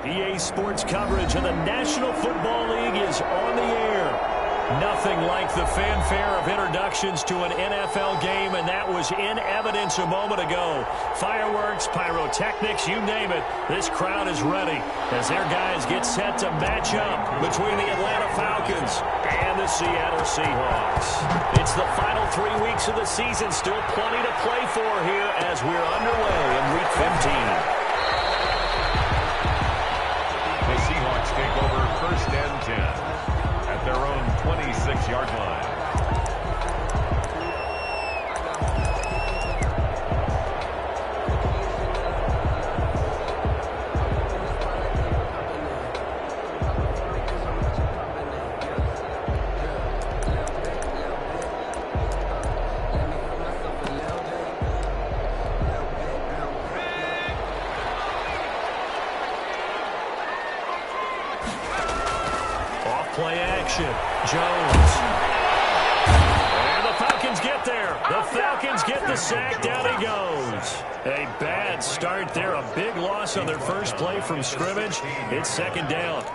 EA Sports coverage of the National Football League is on the air. Nothing like the fanfare of introductions to an NFL game, and that was in evidence a moment ago. Fireworks, pyrotechnics, you name it. This crowd is ready as their guys get set to match up between the Atlanta Falcons and the Seattle Seahawks. It's the final 3 weeks of the season. Still plenty to play for here as we're underway in Week 15. The Seahawks take over 1st and 10 at their own 26-yard line. Play action. Jones. And the Falcons get there. The Falcons get the sack. Down he goes. A bad start there. A big loss on their first play from scrimmage. It's 2nd down.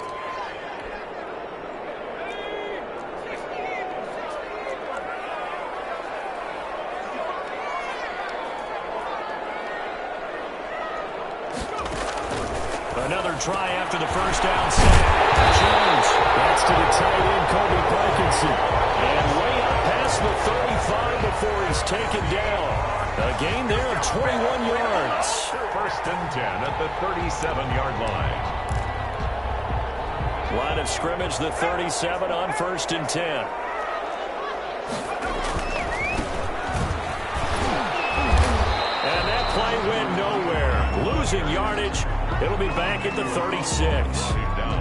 Another try after the first down sack. Jones. That's to the tight end, Kobe Parkinson. And way up past the 35 before he's taken down. A gain there of 21 yards. 1st and 10 at the 37-yard line. Line of scrimmage, the 37 on 1st and 10. And that play went nowhere. Losing yardage. It'll be back at the 36.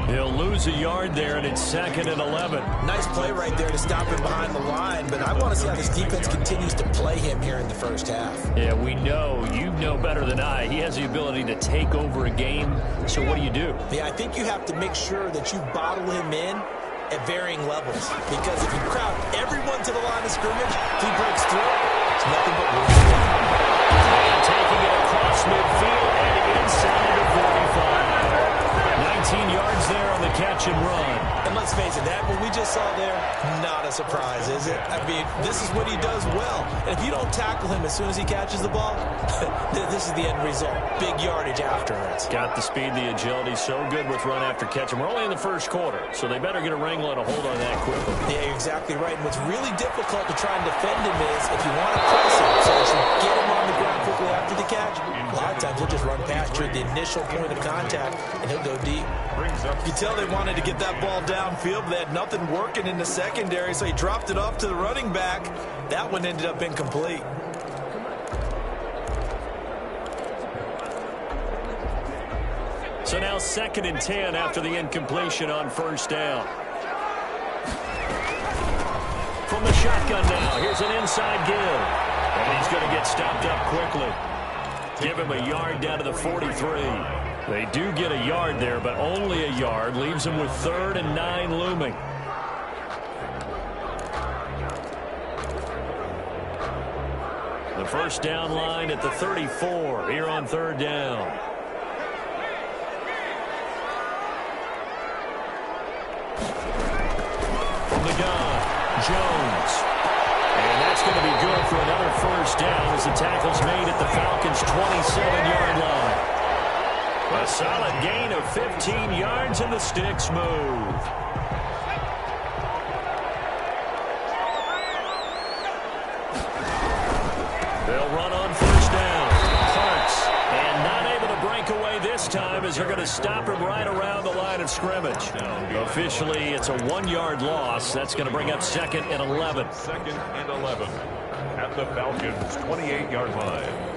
He'll lose a yard there, and it's 2nd and 11. Nice play right there to stop him behind the line, but I want to see how this defense continues to play him here in the first half. Yeah, we know. You know better than I. He has the ability to take over a game, so what do you do? Yeah, I think you have to make sure that you bottle him in at varying levels, because if you crowd everyone to the line of scrimmage, if he breaks through, it's nothing but room for him. And taking it across midfield and inside the 45. 19 yards there on the catch and run. And let's face it, that what we just saw there, not a surprise, is it? I mean, this is what he does well. And if you don't tackle him as soon as he catches the ball, this is the end result. Big yardage afterwards. Got the speed, the agility, so good with run after catch. And we're only in the first quarter, so they better get a wrangle and a hold on that quickly. Yeah, you're exactly right. And what's really difficult to try and defend him is if you want to press him so that you get him on the ground quickly after the catch, a lot of times he'll just run past you at the initial point of contact, and he'll go deep. You tell they wanted to get that ball downfield, but they had nothing working in the secondary, so he dropped it off to the running back. That one ended up incomplete. So now 2nd and 10 after the incompletion on 1st down. From the shotgun now, here's an inside give. And he's going to get stopped up quickly. Give him a yard down to the 43. They do get a yard there, but only a yard. Leaves them with 3rd and 9 looming. The first down line at the 34 here on 3rd down. From the gun, Jones. And that's going to be good for another first down as the tackle's made at the Falcons' 27-yard line. A solid gain of 15 yards and the sticks move. They'll run on 1st down. Parks, and not able to break away this time as they're going to stop him right around the line of scrimmage. Officially, it's a 1-yard loss. That's going to bring up 2nd and 11. 2nd and 11 at the Falcons' 28-yard line.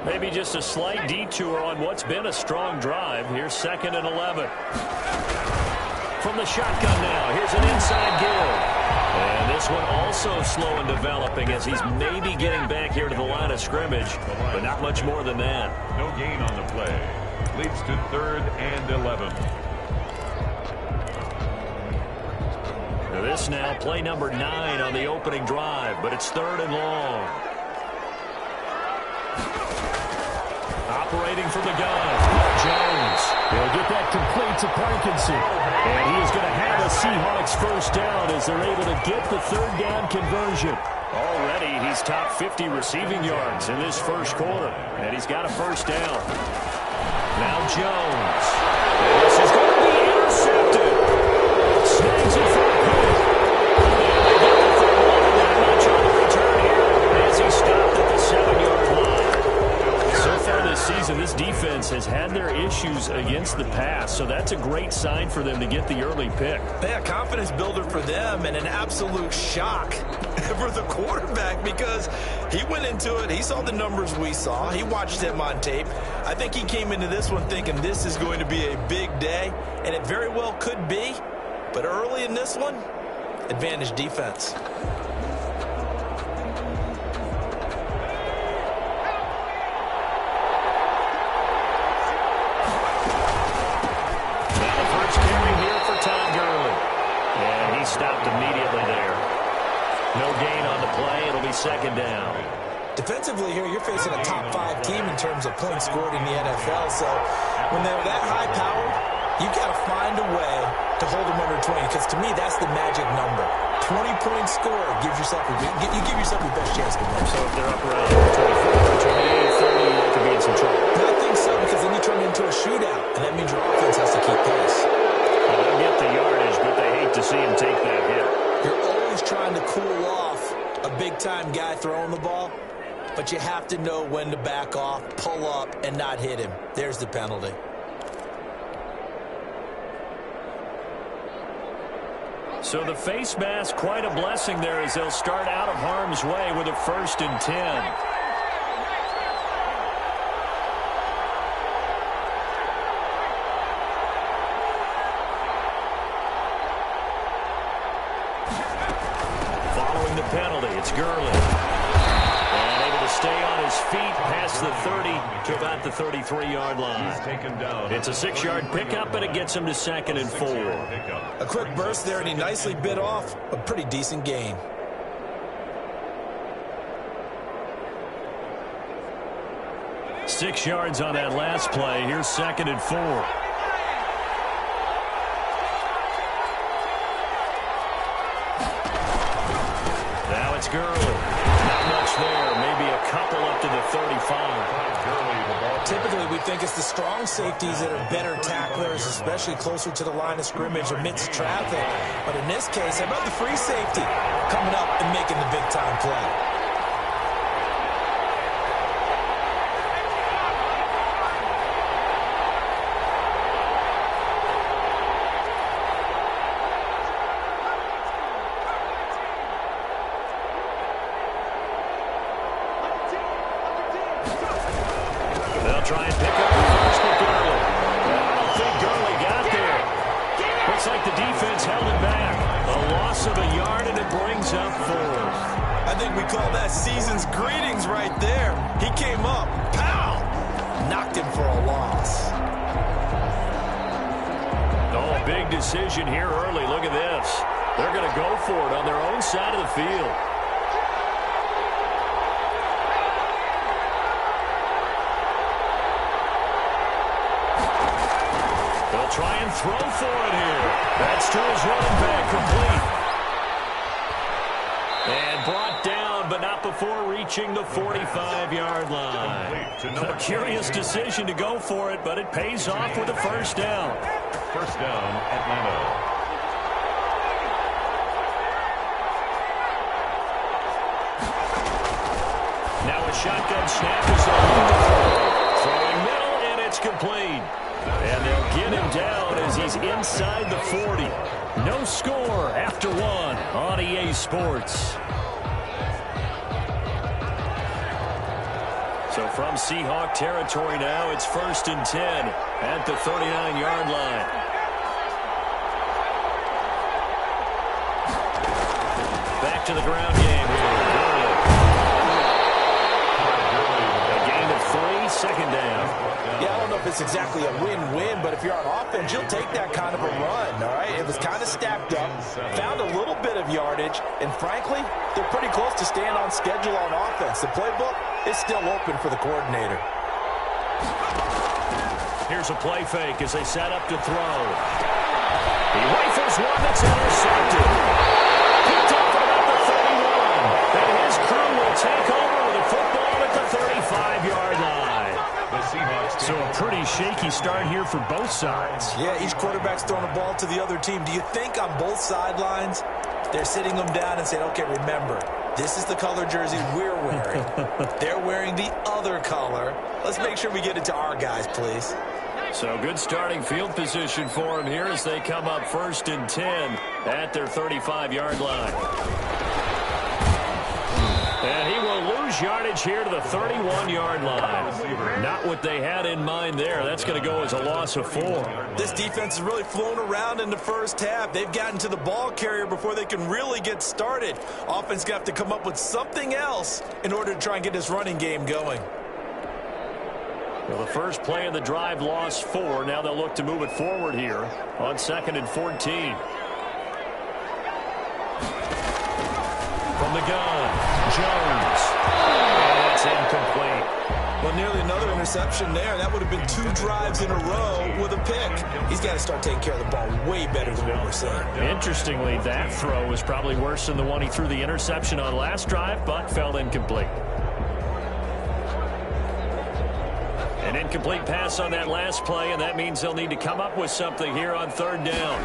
Maybe just a slight detour on what's been a strong drive. Here's 2nd and 11. From the shotgun now, here's an inside give. And this one also slow in developing as he's maybe getting back here to the line of scrimmage, but not much more than that. No gain on the play. Leads to 3rd and 11. This now play number 9 on the opening drive, but it's 3rd and long. operating from the gun. Jones. They'll get that complete to Parkinson. And he is going to have a Seahawks first down as they're able to get the third down conversion. Already, he's top 50 receiving yards in this first quarter. And he's got a first down. Now Jones. This is going to be intercepted. Snags it for a pick. And they get the third one, and not much on the return here as he stopped at the 7-yard line. So far this season, this defense has had their issues against the pass, so that's a great sign for them to get the early pick. Yeah, confidence builder for them and an absolute shock for the quarterback because he went into it. He saw the numbers we saw. He watched them on tape. I think he came into this one thinking this is going to be a big day, and it very well could be. But early in this one, advantage defense. Stopped immediately there. No gain on the play. It'll be second down. Defensively here, you're facing a top 5 team in terms of points scored in the NFL. So when they're that high-powered, you've got to find a way to hold them under 20. Because to me, that's the magic number. 20-point score gives yourself you give yourself your best chance to win. So if they're up around 24, 30, they could be in some trouble. I think so, because then you turn it into a shootout, and that means your offense has to keep pace. Well, they'll get the yardage, but they hate to see him take that hit. You're always trying to cool off a big-time guy throwing the ball, but you have to know when to back off, pull up, and not hit him. There's the penalty. So the face mask, quite a blessing there as they'll start out of harm's way with a 1st and 10. Penalty. It's Gurley. And able to stay on his feet past the 30 to about the 33-yard line. He's taken down. It's a 6-yard pickup, and it gets him to 2nd and 4. A quick burst there, and he nicely bit off a pretty decent gain. Six yards on that last play. Here's 2nd and 4. It's Gurley. Not much there. Maybe a couple up to the 35. Typically, we think it's the strong safeties that are better tacklers, especially closer to the line of scrimmage amidst traffic. But in this case, how about the free safety coming up and making the big-time play? Try and pick up the first with Gurley. I don't think Gurley got there. Looks like the defense held him back. A loss of a yard, and it brings up 4th. I think we call that season's greetings right there. He came up, pow! Knocked him for a loss. Oh, a big decision here early. Look at this. They're going to go for it on their own side of the field. Try and throw for it here. That's to his running back, complete. And brought down, but not before reaching the 45-yard line. A curious decision to go for it, but it pays off with a first down. First down, Atlanta. Now a shotgun snap is on the throw. Throwing middle, and it's complete. And they'll get him down as he's inside the 40. No score after 1 on EA Sports. So from Seahawk territory now, it's 1st and 10 at the 39-yard line. Back to the ground game here. A gain of 3, second down. Yeah, I don't know if it's exactly a win-win, but if you're on offense, you'll take that kind of a run, all right? It was kind of stacked up, found a little bit of yardage, and frankly, they're pretty close to staying on schedule on offense. The playbook is still open for the coordinator. Here's a play fake as they set up to throw. He rifles one that's intercepted. Picked off at about the 31. And his crew will take over with a football at the 35-yard line. The Seahawks. So a pretty shaky start here for both sides. Yeah, each quarterback's throwing a ball to the other team. Do you think on both sidelines they're sitting them down and saying, okay, remember, this is the color jersey we're wearing. They're wearing the other color. Let's make sure we get it to our guys, please. So good starting field position for him here as they come up 1st and 10 at their 35-yard line. And he will lose yardage here to the 31-yard line. Not what they had in mind there. That's going to go as a loss of 4. This defense is really flown around in the first half. They've gotten to the ball carrier before they can really get started. Offense going to have to come up with something else in order to try and get this running game going. Well, the first play of the drive lost 4. Now they'll look to move it forward here on 2nd and 14. From the gun, Jones. And it's incomplete. Well, nearly another interception there. That would have been 2 drives in a row with a pick. He's got to start taking care of the ball way better than what we're seeing. Interestingly, that throw was probably worse than the one he threw the interception on last drive, but fell incomplete. An incomplete pass on that last play, and that means they'll need to come up with something here on 3rd down.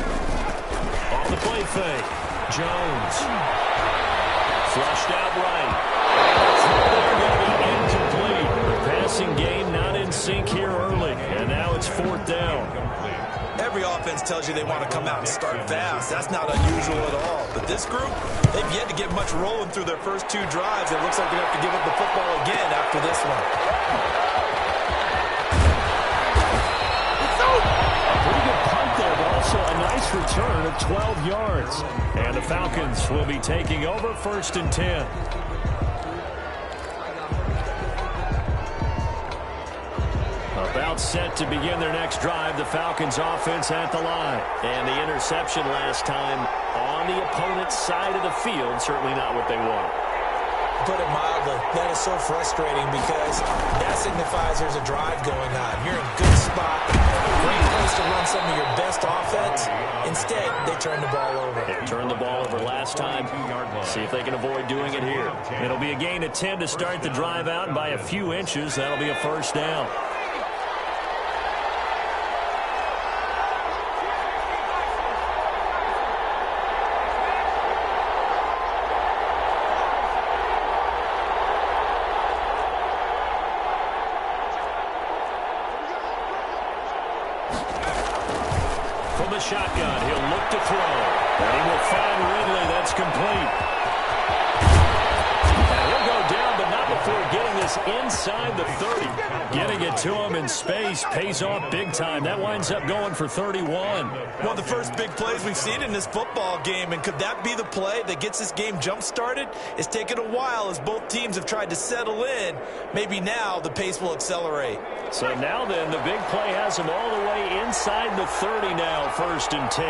Off the play fake, Jones. Flushed out right. Incomplete. The passing game not in sync here early, and now it's 4th down. Every offense tells you they want to come out and start fast. That's not unusual at all. But this group, they've yet to get much rolling through their first 2 drives. It looks like they're going to have to give up the football again after this one. Also a nice return of 12 yards. And the Falcons will be taking over 1st and 10. About set to begin their next drive. The Falcons offense at the line. And the interception last time on the opponent's side of the field. Certainly not what they want. Put it mildly, that is so frustrating because that signifies there's a drive going on. You're in a good spot, great place to run some of your best offense. Instead, they turn the ball over. They turned the ball over last time. See if they can avoid doing it here. It'll be a gain of 10 to start the drive out, and by a few inches, that'll be a 1st down. Shotgun, he'll look to throw, and he will find Ridley. That's complete. And he'll go down, but not before getting this inside the 30. Getting it to him in space pays off big time. That winds up going for 31. One of the first big plays we've seen in this football game, and could that be the play that gets this game jump-started? It's taken a while as both teams have tried to settle in. Maybe now the pace will accelerate. So now then, the big play has him all the way inside the 30 now, 1st and 10.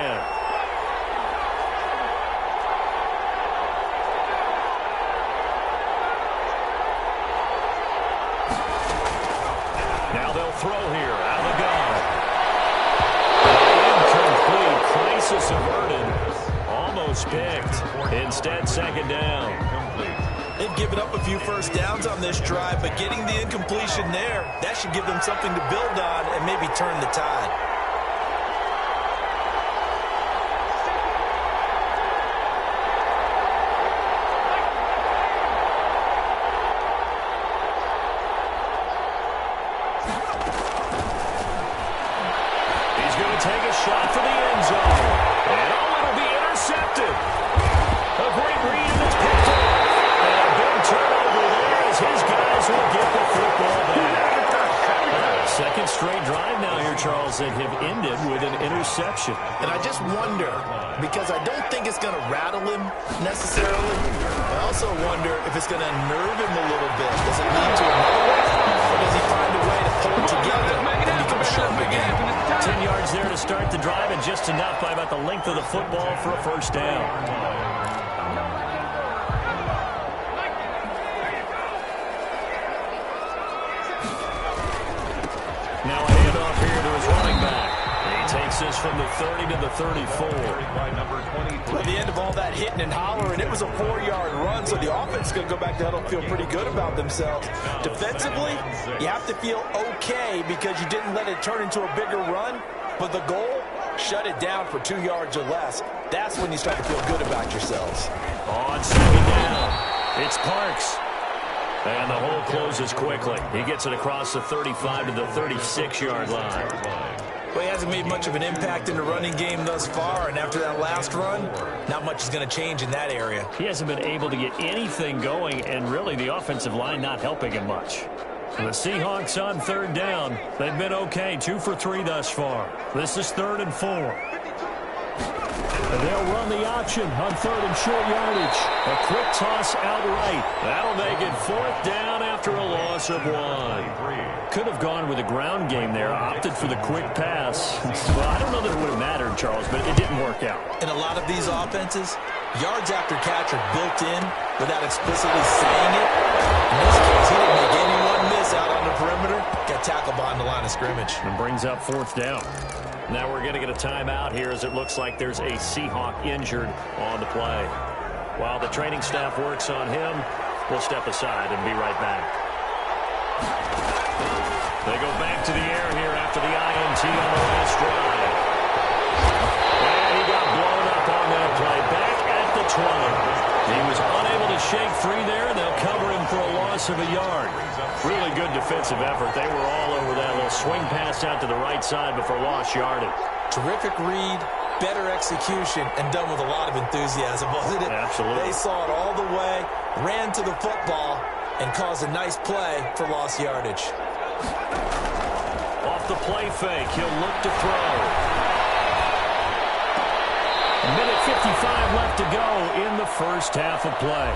Now they'll throw here, out of the gun. Incomplete, crisis averted. Almost picked. Instead, 2nd down. They've given up a few first downs on this drive, but getting the incompletion there, that should give them something to build on and maybe turn the tide. He's going to take a shot for the end zone. And it'll be intercepted. A great read, and it's picked up. And a big turnover there as his guys will get the football back. Second straight drive now here, Charles, that have ended with an interception. And I just wonder, because I don't think it's going to rattle him necessarily, I also wonder if it's going to nerve him a little bit. Does it lead to another one, or does he find a way to pull it together and become sharp again? 10 yards there to start the drive, and just enough by about the length of the football for a 1st down. Now a handoff here to us from the 30 to the 34. At the end of all that hitting and hollering, it was a 4-yard run, so the offense is going to go back to huddle and feel pretty good about themselves. Defensively, you have to feel okay because you didn't let it turn into a bigger run, but the goal, shut it down for 2 yards or less. That's when you start to feel good about yourselves. On second down, it's Parks. And the hole closes quickly. He gets it across the 35 to the 36-yard line. Well, he hasn't made much of an impact in the running game thus far, and after that last run, not much is going to change in that area. He hasn't been able to get anything going, and really the offensive line not helping him much. The Seahawks on third down. They've been okay, 2 for 3 thus far. This is 3rd and 4. They'll run the option on 3rd and short yardage. A quick toss out right. That'll make it 4th down after a loss of 1. Could have gone with a ground game there. Opted for the quick pass. Well, I don't know that it would have mattered, Charles, but it didn't work out. In a lot of these offenses, yards after catch are built in without explicitly saying it. In this case, he didn't make anyone miss out on the perimeter. Got tackled behind the line of scrimmage. And brings up 4th down. Now we're going to get a timeout here as it looks like there's a Seahawk injured on the play. While the training staff works on him, we'll step aside and be right back. They go back to the air here after the INT on the last drive. And he got blown up on that play. Back at the 20. He was unable to shake free there, and they'll cover him for a loss of a yard. Really good defensive effort. They were all over that little swing pass out to the right side before lost yardage. Terrific read, better execution, and done with a lot of enthusiasm, wasn't it? Absolutely. They saw it all the way, ran to the football, and caused a nice play for lost yardage. Off the play fake, he'll look to throw. Minute 55 left to go in the first half of play.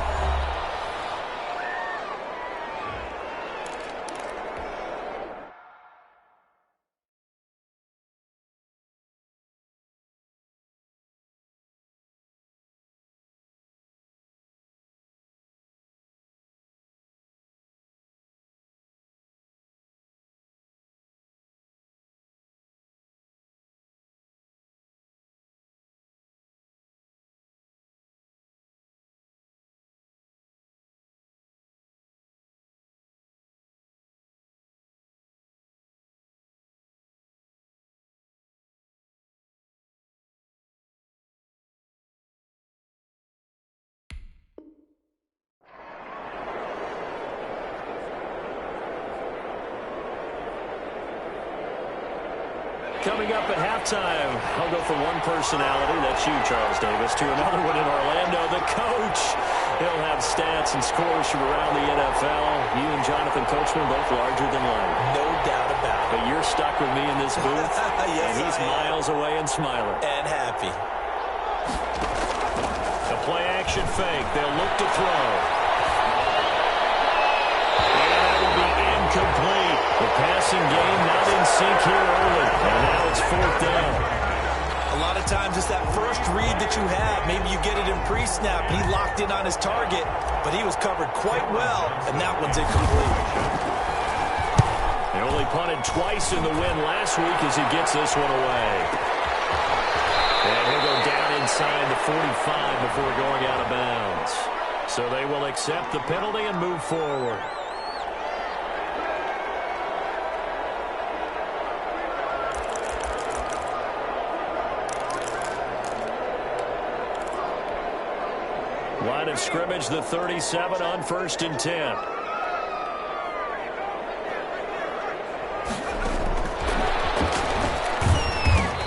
Coming up at halftime, I'll go from one personality, that's you, Charles Davis, to another one in Orlando, the coach. He'll have stats and scores from around the NFL. You and Jonathan Coachman both larger than life. No doubt about it. But you're stuck with me in this booth, yes, and he's miles away and smiling. And happy. The play-action fake. They'll look to throw. And that will be incomplete. The passing game not in sync here early. And now it's 4th down. A lot of times it's that first read that you have. Maybe you get it in pre-snap. He locked in on his target, but he was covered quite well, and that one's incomplete. They only punted twice in the win last week as he gets this one away. And he'll go down inside the 45 before going out of bounds. So they will accept the penalty and move forward. Line of scrimmage, the 37 on 1st and 10.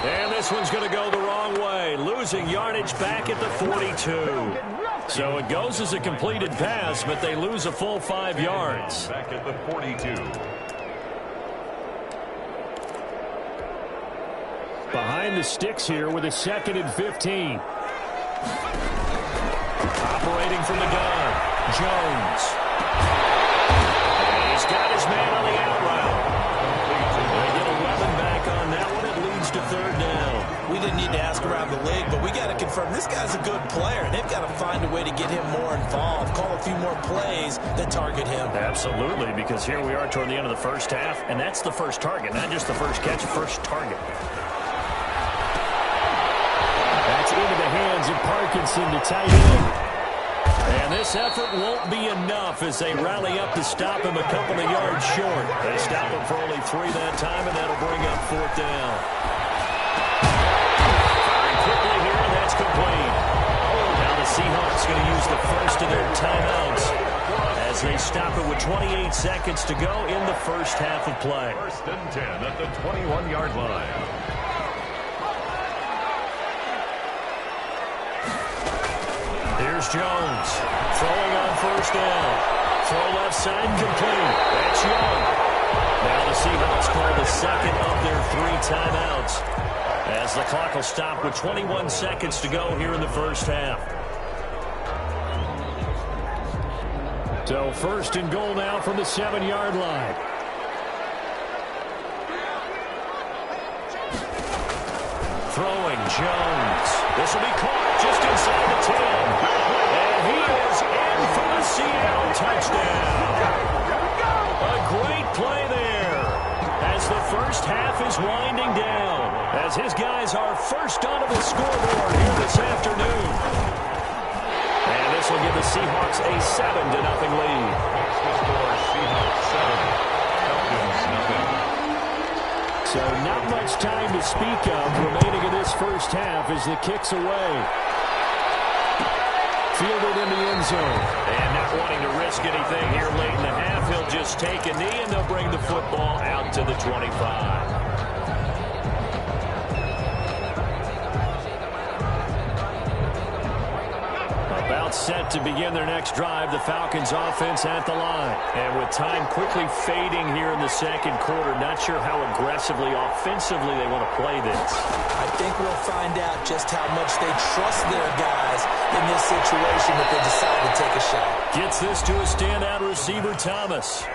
And this one's going to go the wrong way. Losing yardage back at the 42. So it goes as a completed pass, but they lose a full 5 yards. Back at the 42. Behind the sticks here with a 2nd and 15. Operating from the gun, Jones. And he's got his man on the out route. They get 11 back on that one. It leads to 3rd down. We didn't need to ask around the league, but we got to confirm this guy's a good player. They've got to find a way to get him more involved, call a few more plays that target him. Absolutely, because here we are toward the end of the first half, and that's the first target, not just the first catch, first target. Parkinson to tight end. And this effort won't be enough as they rally up to stop him a couple of yards short. They stop him for only 3 that time, and that'll bring up 4th down. Firing quickly here, and that's complete. Now the Seahawks going to use the first of their timeouts as they stop it with 28 seconds to go in the first half of play. 1st and 10 at the 21-yard line. Here's Jones throwing on 1st down. Throw left side complete. That's Young. Now the Seahawks call the second of their 3 timeouts as the clock will stop with 21 seconds to go here in the first half. So 1st and goal now from the 7-yard line. Throwing Jones. This will be caught just inside the 10. And he is in for the Seattle touchdown. A great play there as the first half is winding down. As his guys are first onto the scoreboard here this afternoon. And this will give the Seahawks a 7-0 lead. The score, Seahawks 7, Falcons nothing. So not much time to speak of remaining in this first half as the kick's away. Fielded in the end zone. And not wanting to risk anything here late in the half, he'll just take a knee and they'll bring the football out to the 25. About set to begin their next drive, the Falcons offense at the line. And with time quickly fading here in the second quarter, not sure how aggressively, offensively they want to play this. I think we'll find out just how much they trust their guys in this situation if they decide to take a shot. Gets this to a standout receiver, Thomas.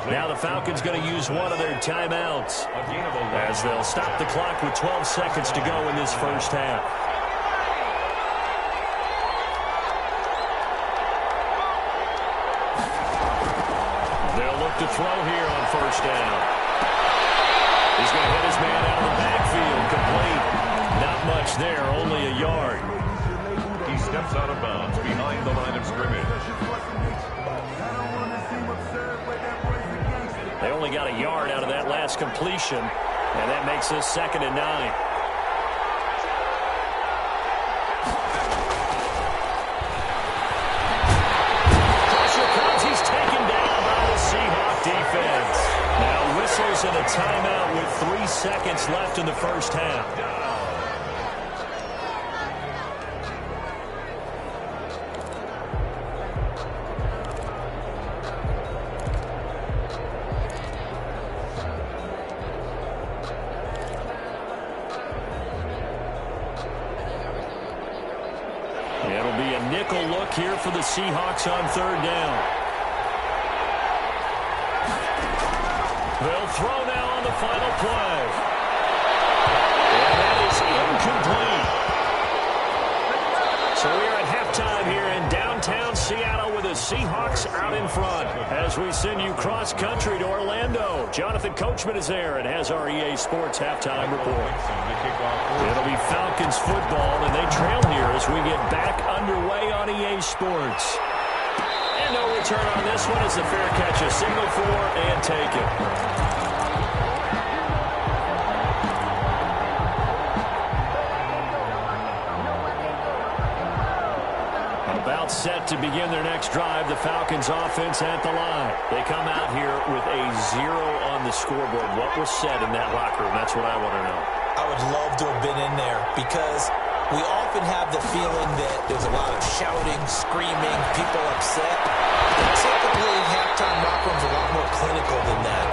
Now the Falcons going to use one of their timeouts as they'll stop the clock with 12 seconds to go in this first half. To throw here on 1st down. He's going to hit his man out of the backfield. Complete. Not much there, only a yard. He steps out of bounds behind the line of scrimmage. They only got a yard out of that last completion, and that makes this 2nd and 9. Defense. Now whistles and a timeout with 3 seconds left in the first half. It'll be a nickel look here for the Seahawks on 3rd down. They'll throw now on the final play. And that is incomplete. So we are at halftime here in downtown Seattle with the Seahawks out in front. As we send you cross-country to Orlando, Jonathan Coachman is there and has our EA Sports halftime report. It'll be Falcons football, and they trail here as we get back underway on EA Sports. And no return on this one as the fair catch a signal for and take it. About set to begin their next drive, the Falcons offense at the line. They come out here with a 0 on the scoreboard. What was said in that locker room? That's what I want to know. I would love to have been in there because we often have the feeling that there's a lot of shouting, screaming, people upset. But typically, halftime locker rooms are a lot more clinical than that.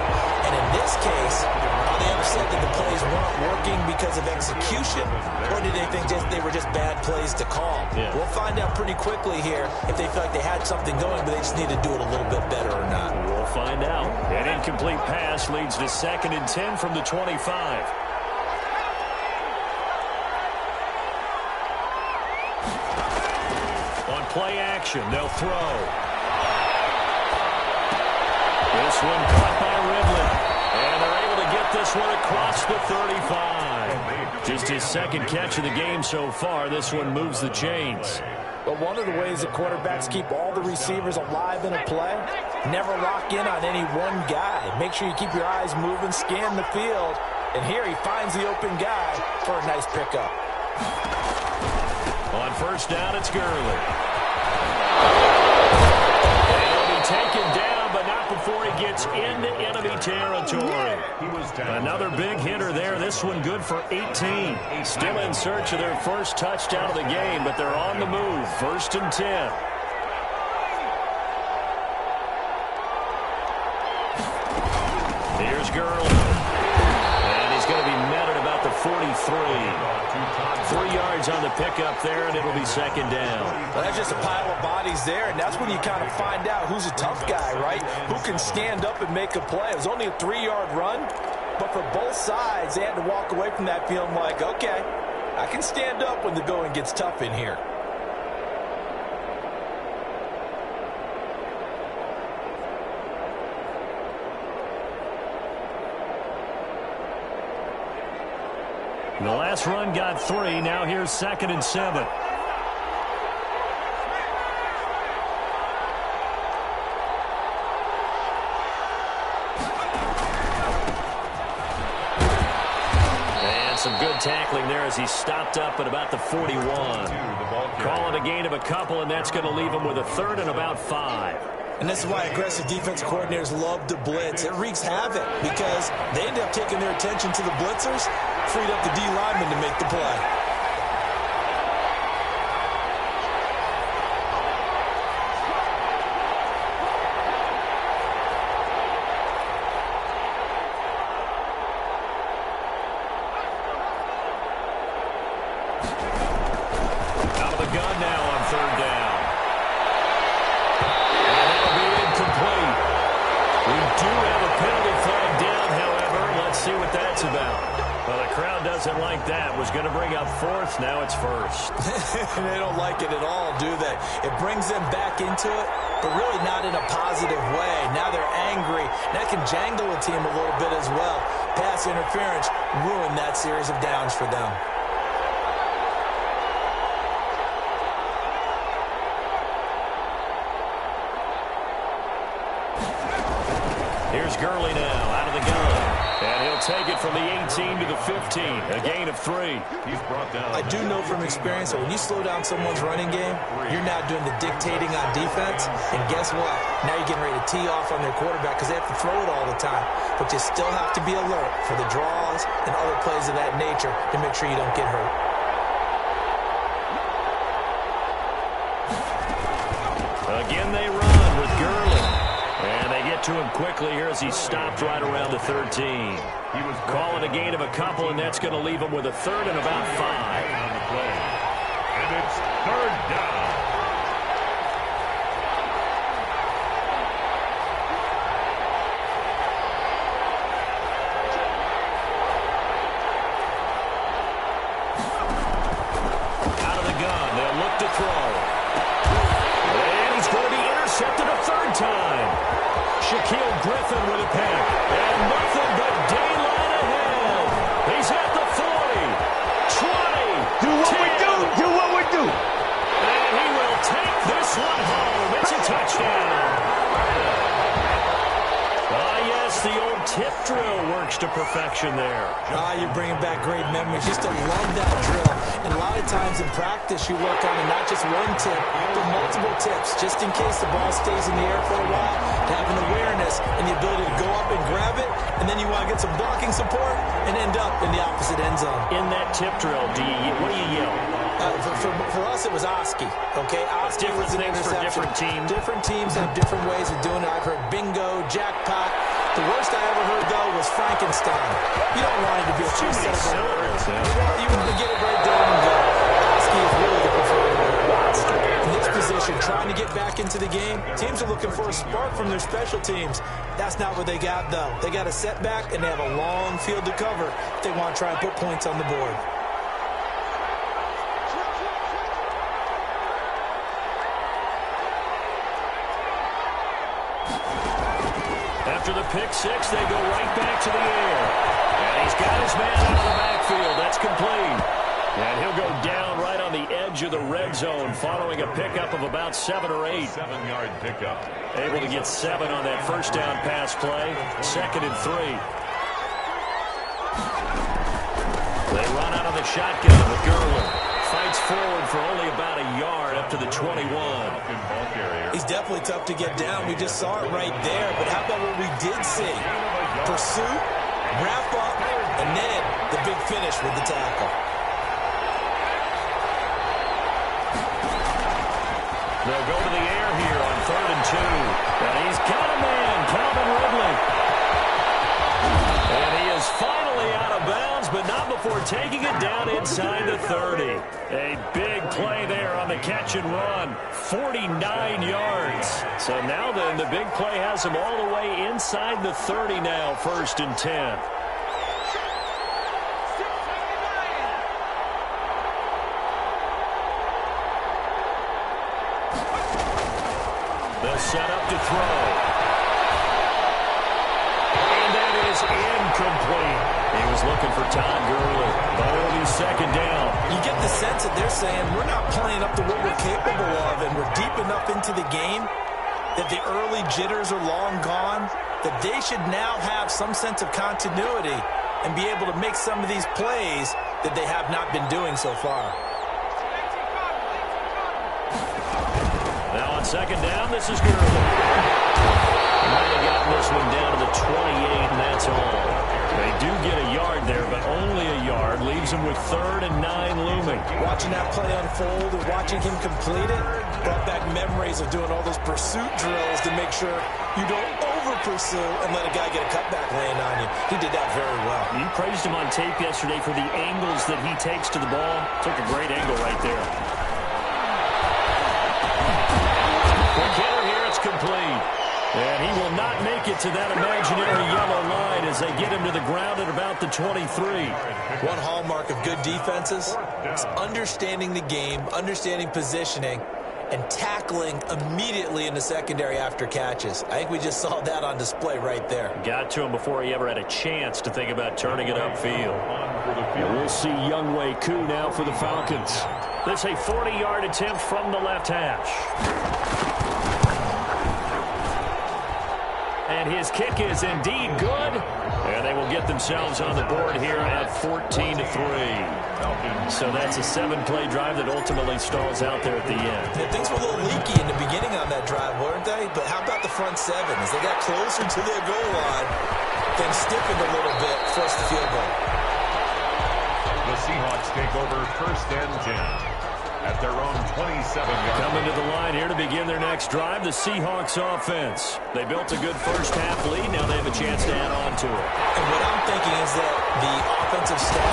And in this case, are they upset that the plays weren't working because of execution? Or did they think they were just bad plays to call? Yeah. We'll find out pretty quickly here if they feel like they had something going, but they just need to do it a little bit better or not. We'll find out. An incomplete pass leads to 2nd and 10 from the 25. On play action, they'll throw. This one caught by Ridley. And they're able to get this one across the 35. Just his second catch of the game so far. This one moves the chains. But one of the ways that quarterbacks keep all the receivers alive in a play, never lock in on any one guy. Make sure you keep your eyes moving, scan the field. And here he finds the open guy for a nice pickup. On first down, it's Gurley. He'll be taken down, but not before he gets into enemy territory. Another big hitter there. This one good for 18. Still in search of their first touchdown of the game, but they're on the move. First and 10. Here's Gurley. And he's going to be met at about the 43. 3 yards on the pickup there, and it'll be second down. Well, that's just a pile of bodies there, and that's when you kind of find out who's a tough guy, right? Who can stand up and make a play. It was only a 3-yard run, but for both sides, they had to walk away from that feeling like, okay, I can stand up when the going gets tough in here. The last run got 3. Now here's second and 7. And some good tackling there as he stopped up at about the 41. Call it a gain of a couple, and that's going to leave him with a third and about 5. And this is why aggressive defense coordinators love to blitz. It wreaks havoc because they end up taking their attention to the blitzers, freed up the D lineman to make the play. Out of the gun now on third down. And that'll be incomplete. We do have a penalty flag down, however. Let's see what that's about. Well, the crowd doesn't like that. Was going to bring up fourth. Now it's first. They don't like it at all, do they? It brings them back into it, but really not in a positive way. Now they're angry. That can jangle a team a little bit as well. Pass interference ruined that series of downs for them. Here's Gurley now out of the gun. And he'll take it from the 18 to the 15. A gain of 3. He's brought down. I do know from experience that when you slow down someone's running game, you're not doing the dictating on defense. And guess what? Now you're getting ready to tee off on their quarterback because they have to throw it all the time. But you still have to be alert for the draws and other plays of that nature to make sure you don't get hurt. Again they run with Gurley. And they get to him quickly here as he stopped right around the 13. Call it a gain of a couple, and that's going to leave him with a third and about 5. On the play. And it's third down. Out of the gun, they'll look to throw. And he's going to be intercepted a third time. Shaquille Griffin with a pick. And nothing but daylight ahead. He's at the 40. 20. Do what we do. Do what we do. And he will take this one home. It's a touchdown. Yes, the old tip drill works to perfection there. You're bringing back great memories. Used to love that drill. And a lot of times in practice, you work on not just one tip, but multiple tips, just in case the ball stays in the air for a while. Having awareness and the ability to go up and grab it, and then you want to get some blocking support and end up in the opposite end zone. In that tip drill, what do you yell? For us, it was Oski. Okay, Oski Different was an things for interception. different teams. Different teams have different ways of doing it. I've heard bingo, jackpot. The worst I ever heard, though, was Frankenstein. You don't want it to be a Too many syllables. You get it right there and go. Oski is really the preferred word. In this position, trying to get back into the game, teams are looking for a spark from their special teams. That's not what they got, though. They got a setback, and they have a long field to cover if they want to try and put points on the board. After the pick six, they go right back to the air. And he's got his man out of the backfield. That's complete. And he'll go down right on the edge of the red zone following a pickup of about 7 or 8. 7-yard pickup. Able to get 7 on that first down pass play. 2nd and 3. They run out of the shotgun with Gurley. Fights forward for only about a yard up to the 21. He's definitely tough to get down. We just saw it right there. But how about what we did see? Pursuit, wrap up, and then the big finish with the tackle. They'll go to the air here on 3rd and 2. And he's got a man, Calvin Ridley. And he is finally out of bounds, but not before taking it down inside the 30. A big play there on the catch and run. 49 yards. So now then, the big play has him all the way inside the 30 now, 1st and 10. They'll set up to throw. And that is incomplete. He was looking for Todd Gurley, but it'll be 2nd down. You get the sense that they're saying we're not playing up to what we're capable of, and we're deep enough into the game that the early jitters are long gone, that they should now have some sense of continuity and be able to make some of these plays that they have not been doing so far. Now on 2nd down, this is Gurley. Might have gotten this one down to the 28, and that's all. They do get a yard there, but only a yard. Leaves them with 3rd and 9 looming. Watching that play unfold and watching him complete it brought back memories of doing all those pursuit drills to make sure you don't over-pursue and let a guy get a cutback laying on you. He did that very well. You praised him on tape yesterday for the angles that he takes to the ball. Took a great angle right there. Here, it's complete. And he will not make it to that imaginary yellow line as they get him to the ground at about the 23. One hallmark of good defenses is understanding the game, understanding positioning, and tackling immediately in the secondary after catches. I think we just saw that on display right there. Got to him before he ever had a chance to think about turning it upfield. And we'll see Younghoe Koo now for the Falcons. This a 40-yard attempt from the left hash. And his kick is indeed good. And they will get themselves on the board here at 14-3. So that's a 7-play drive that ultimately stalls out there at the end. Yeah, things were a little leaky in the beginning on that drive, weren't they? But how about the front 7? As they got closer to their goal line, things stiffened a little bit, forced the field goal. The Seahawks take over 1st and 10. At their own 27-yard. Coming to the line here to begin their next drive, the Seahawks offense. They built a good first-half lead. Now they have a chance to add on to it. And what I'm thinking is that the offensive staff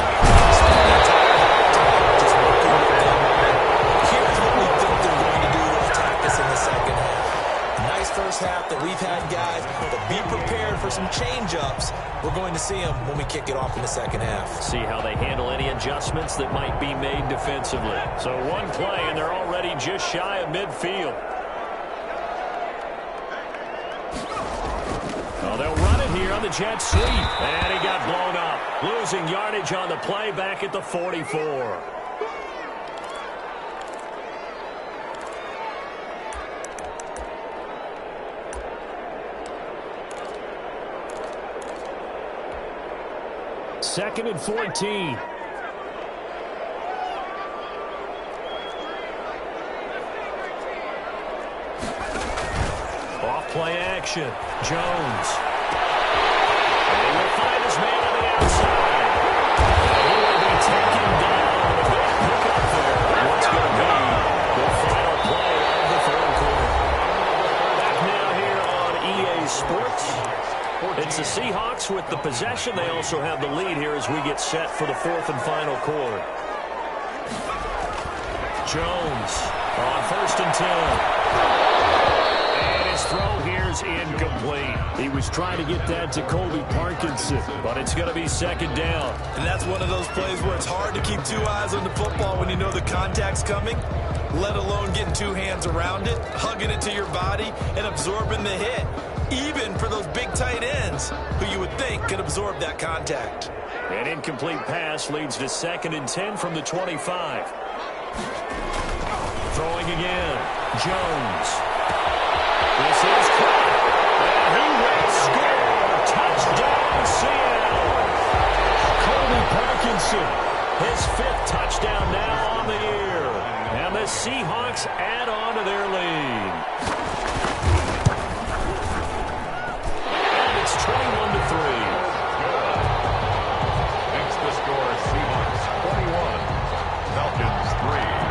just working with them. Here's what we think they're going to do to attack us in the second half. A nice first half that we've had, guys, but be prepared for some change-ups. We're going to see them when we kick it off in the second half. See how they handle any adjustments that might be made defensively. So one play, and they're already just shy of midfield. Oh, they'll run it here on the jet sweep. And he got blown up. Losing yardage on the play back at the 44. Second and 14. Off play action. Jones. And he will find his man on the outside. He will be taken down with a big pickup there. What's going to be the final play of the 3rd quarter? Back now here on EA Sports. It's the Seahawks with the possession. They also have the lead here as we get set for the 4th and final quarter. Jones on 1st and 10. And his throw here is incomplete. He was trying to get that to Colby Parkinson, but it's going to be 2nd down. And that's one of those plays where it's hard to keep 2 eyes on the football when you know the contact's coming. let alone getting two hands around it, hugging it to your body, and absorbing the hit, even for those big tight ends who you would think could absorb that contact. An incomplete pass leads to 2nd and 10 from the 25. Throwing again. Jones. This is caught. And he will score. Touchdown, Seattle. Colby Parkinson, his 5th touchdown now on the year. And the Seahawks add on to their lead. And it's 21-3. Makes the score Seahawks 21, Falcons 3.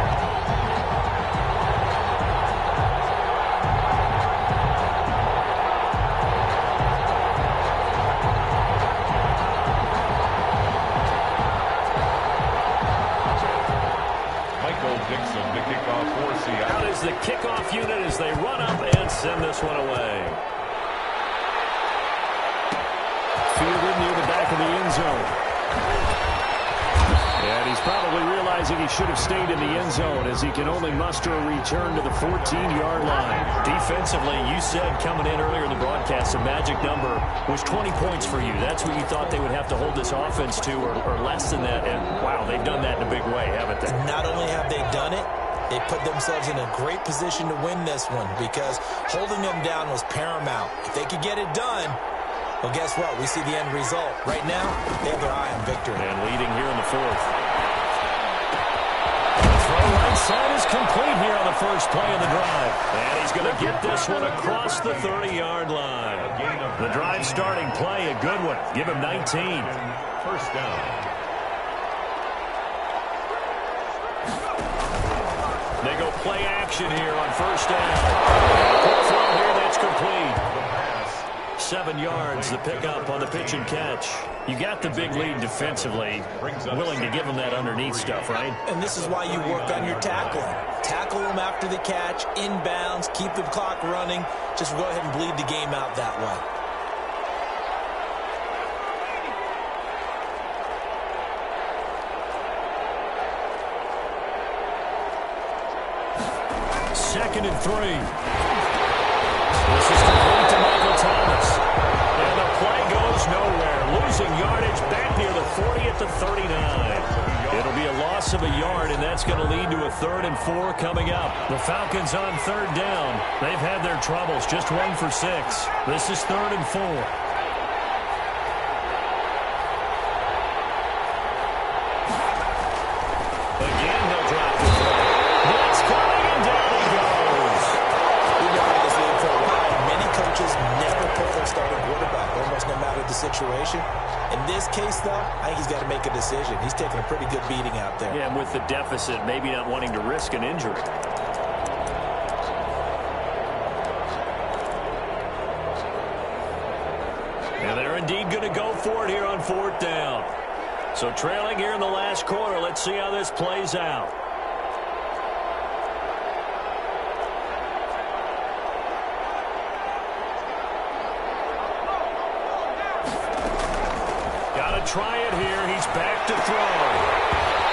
Out is the kickoff unit as they run up and send this one away. Fielded near the back of the end zone. And he's probably realizing he should have stayed in the end zone as he can only muster a return to the 14-yard line. Defensively, you said coming in earlier in the broadcast, the magic number was 20 points for you. That's what you thought they would have to hold this offense to, or less than that. And, wow, they've done that in a big way, haven't they? Not only have they done it, they put themselves in a great position to win this one because holding them down was paramount. If they could get it done, well, guess what? We see the end result. Right now, they have their eye on victory. And leading here in the 4th. The throw right side is complete here on the first play of the drive. And he's going to get this one across the 30-yard line. The drive starting play, a good one. Give him 19. First down. They go play action here on first down. Quick throw here, that's complete. 7 yards, the pickup on the pitch and catch. You got the big lead defensively. Willing to give them that underneath stuff, right? And this is why you work on your tackling. Tackle them after the catch, inbounds, keep the clock running. Just go ahead and bleed the game out that way. Second and 3. This is complete to Michael Thomas. And the play goes nowhere. Losing yardage back near the 40 at the 39. It'll be a loss of a yard, and that's going to lead to a 3rd and 4 coming up. The Falcons on 3rd down. They've had their troubles. Just 1 for 6. This is 3rd and 4. Again, they'll drop the throw. That's coming, and down he goes. We've been in this league for a while. Many coaches never put their starting quarterback, almost no matter the situation. In this case, though, I think he's got to make a decision. He's taking a pretty good beating out there. Yeah, and with the deficit, maybe not wanting to risk an injury. And they're indeed going to go for it here on 4th down. So trailing here in the last quarter, let's see how this plays out. Got to try it here. He's back to throw.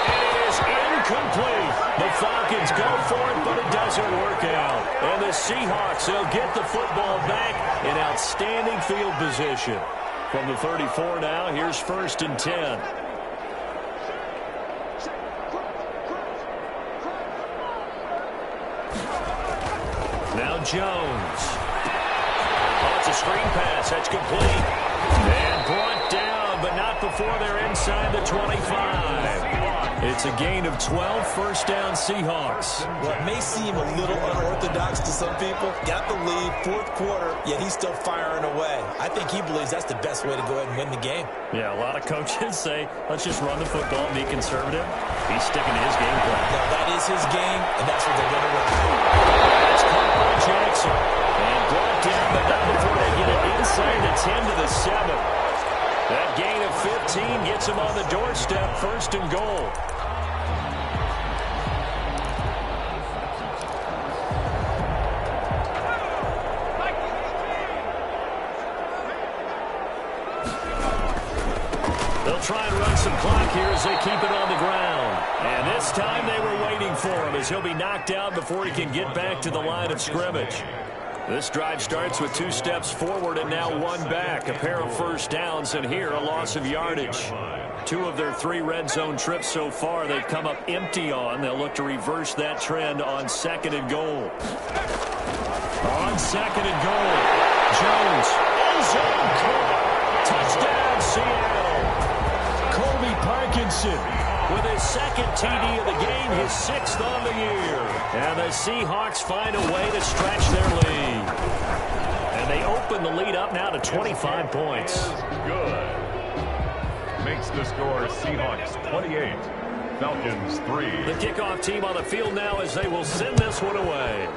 And it is incomplete. The Falcons go for it, but it doesn't work out. And the Seahawks, they'll get the football back in outstanding field position. From the 34 now, here's 1st and 10. Now Jones. Oh, it's a screen pass. That's complete. And brought down, but not before they're inside the 25. It's a gain of 12, first down Seahawks. What may seem a little unorthodox to some people, got the lead, 4th quarter, yet he's still firing away. I think he believes that's the best way to go ahead and win the game. Yeah, a lot of coaches say, let's just run the football and be conservative. He's sticking to his game plan. No, that is his game, and that's what they're going to run. That's caught by Jackson. And brought down, but not before they get it inside the 10 to the 7. That gain of 15 gets him on the doorstep, 1st and goal. They'll try and run some clock here as they keep it on the ground. And this time they were waiting for for him as he'll be knocked out before he can get back to the line of scrimmage. This drive starts with 2 steps forward and now 1 back. A pair of first downs, and here a loss of yardage. 2 of their 3 red zone trips so far they've come up empty on. They'll look to reverse that trend on 2nd and goal. On 2nd and goal, Jones, end zone caught. Touchdown, Seattle. Colby Parkinson with his 2nd TD of the game, his 6th on the year. And the Seahawks find a way to stretch their lead. And they open the lead up now to 25 points. Good. Makes the score Seahawks 28, Falcons 3. The kickoff team on the field now as they will send this one away.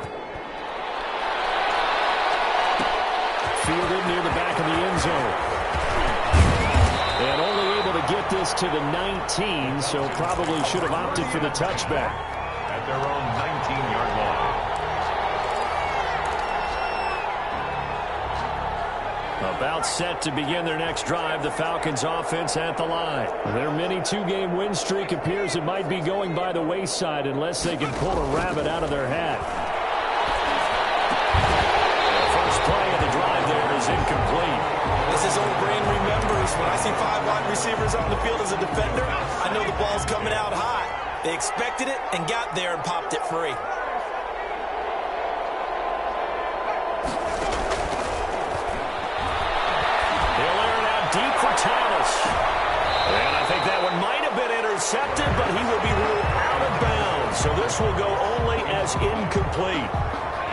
Fielded near the back of the end zone. And only able to get this to the 19, so probably should have opted for the touchback. At their own 19-yard line. About set to begin their next drive, the Falcons offense at the line. Their mini 2-game win streak appears it might be going by the wayside unless they can pull a rabbit out of their hat. The first play of the drive there is incomplete. This is old brain remembers. When I see 5 wide receivers on the field as a defender, I know the ball's coming out high. They expected it and got there and popped it free. Deep for Thomas. And I think that one might have been intercepted, but he will be ruled out of bounds. So this will go only as incomplete.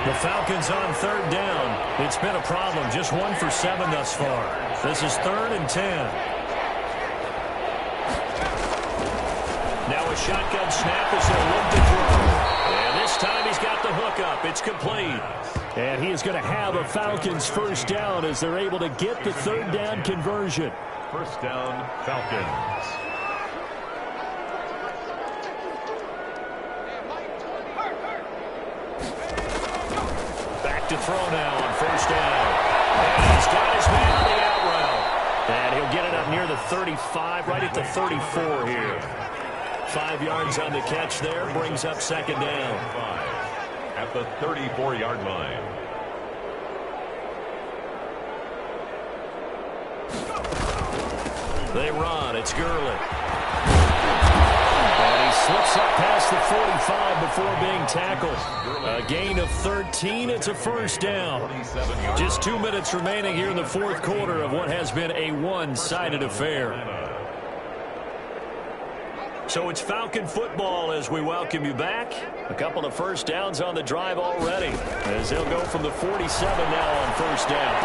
The Falcons on 3rd down. It's been a problem. Just 1 for 7 thus far. This is 3rd and 10. Now a shotgun snap as they'll look to throw. And this time he's got the hook up. It's complete. And he is going to have a Falcons first down as they're able to get the 3rd down conversion. First down, Falcons. Back to throw now on 1st down. And he's got his man on the out route. And he'll get it up near the 35, right at the 34 here. 5 yards on the catch there, brings up 2nd down. At the 34-yard line. They run. It's Gurley. And he slips up past the 45 before being tackled. A gain of 13. It's a first down. Just 2 minutes remaining here in the 4th quarter of what has been a one-sided affair. So it's Falcon football as we welcome you back. A couple of first downs on the drive already as they'll go from the 47 now on 1st down.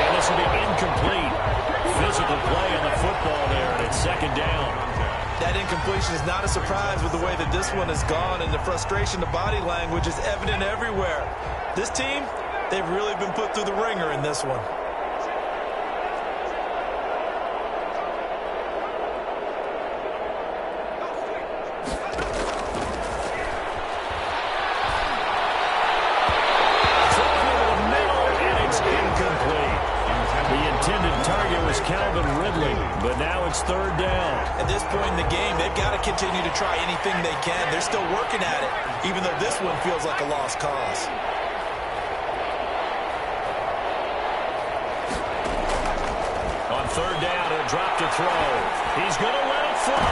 And this will be incomplete. Physical play on the football there, and it's 2nd down. That incompletion is not a surprise with the way that this one has gone, and the frustration, the body language is evident everywhere. This team, they've really been put through the ringer in this one. But now it's 3rd down. At this point in the game, they've got to continue to try anything they can. They're still working at it, even though this one feels like a lost cause. On 3rd down, he'll drop to throw. He's going to let it fly.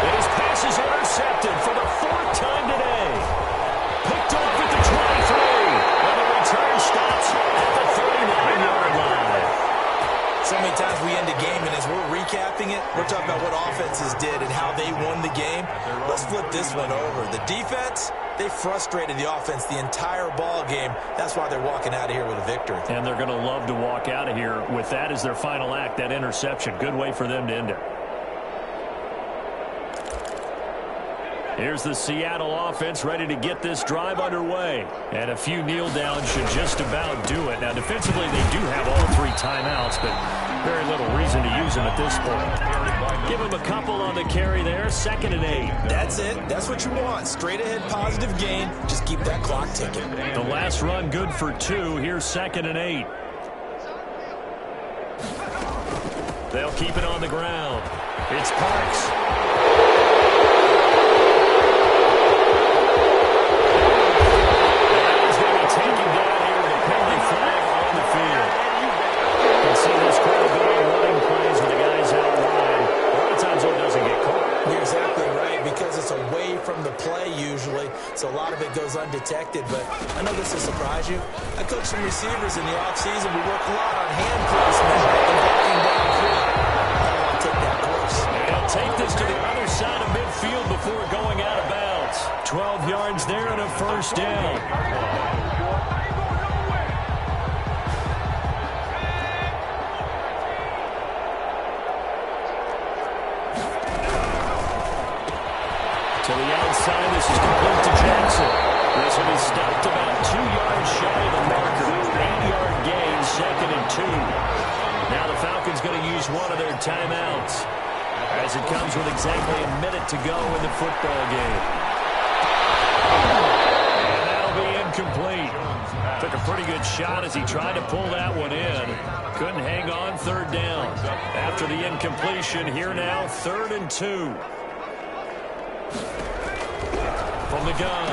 And his pass is intercepted for the 4th time today. Picked up at the 23. And the return stops at the 39-yard line. So many times we end a game, and as we're recapping it, we're talking about what offenses did and how they won the game. Let's flip this one over. The defense, they frustrated the offense the entire ball game. That's why they're walking out of here with a victory. And they're going to love to walk out of here with that as their final act, that interception. Good way for them to end it. Here's the Seattle offense ready to get this drive underway. And a few kneel downs should just about do it. Now, defensively, they do have all 3 timeouts, but very little reason to use them at this point. Give them a couple on the carry there. 2nd and 8. That's it. That's what you want. Straight ahead positive gain. Just keep that clock ticking. The last run good for 2. Here's 2nd and 8. They'll keep it on the ground. It's Parks. the play usually, so a lot of it goes undetected. But I know this will surprise you. I coach some receivers in the offseason. We work a lot on hand placement and blocking downfield. I don't want to take that course. They'll take this to the other side of midfield before going out of bounds. 12 yards there and a first down. To the outside, this is complete to Jackson. This will be stopped about 2 yards shy of the marker. 8-yard gain, 2nd and 2. Now the Falcons going to use one of their timeouts as it comes with exactly a minute to go in the football game. And that'll be incomplete. Took a pretty good shot as he tried to pull that one in. Couldn't hang on, 3rd down. After the incompletion, here now, 3rd and 2. From the gun,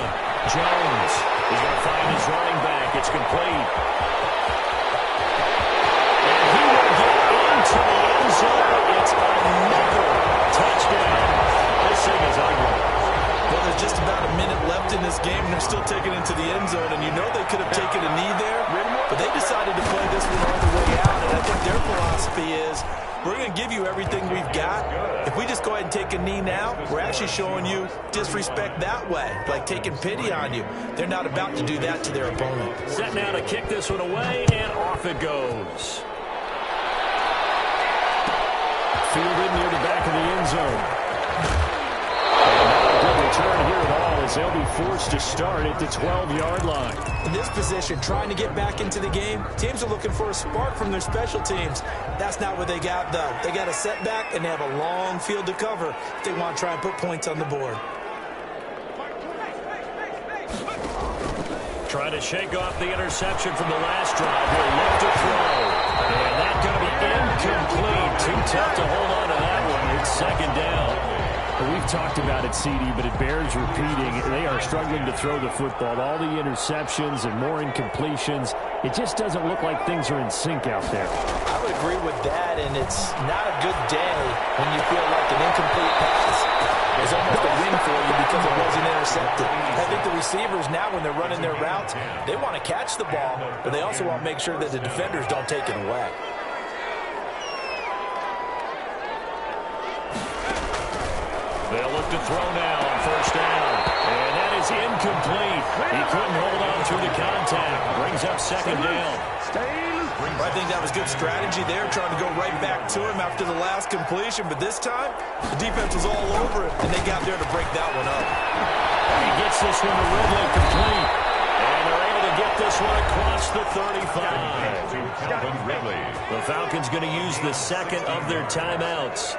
Jones. He's going to find his running back. It's complete. And he will get into the end zone. It's another touchdown. This thing is ugly. Well, there's just about a minute left in this game, and they're still taking it into the end zone. And you know they could have taken a knee there, but they decided to play this one all the way out. And I think their philosophy is, we're going to give you everything we've got. If we just go ahead and take a knee now, we're actually showing you disrespect that way, like taking pity on you. They're not about to do that to their opponent. Set now to kick this one away, and off it goes. Fielded near the back of the end zone. And not a good return here at all as they'll be forced to start at the 12-yard line. In this position, trying to get back into the game, teams are looking for a spark from their special teams. That's not what they got, though. They got a setback, and they have a long field to cover if they want to try and put points on the board. Trying to shake off the interception from the last drive. He'll look to throw. And that's going to be incomplete. Too tough to hold on to that one. It's 2nd down. Well, we've talked about it, CD, but it bears repeating. They are struggling to throw the football. All the interceptions and more incompletions. It just doesn't look like things are in sync out there. I would agree with that, and it's not a good day when you feel like an incomplete pass is almost a win for you because it wasn't intercepted. I think the receivers now, when they're running their routes, they want to catch the ball, but they also want to make sure that the defenders don't take it away. They'll look to throw now on 1st down. And that is incomplete. He couldn't hold on through the contact. Brings up 2nd down. I think that was good strategy there, trying to go right back to him after the last completion. But this time, the defense was all over it, and they got there to break that one up. He gets this one to Ridley complete. And they're able to get this one across the 35. The Falcons going to use the 2nd of their timeouts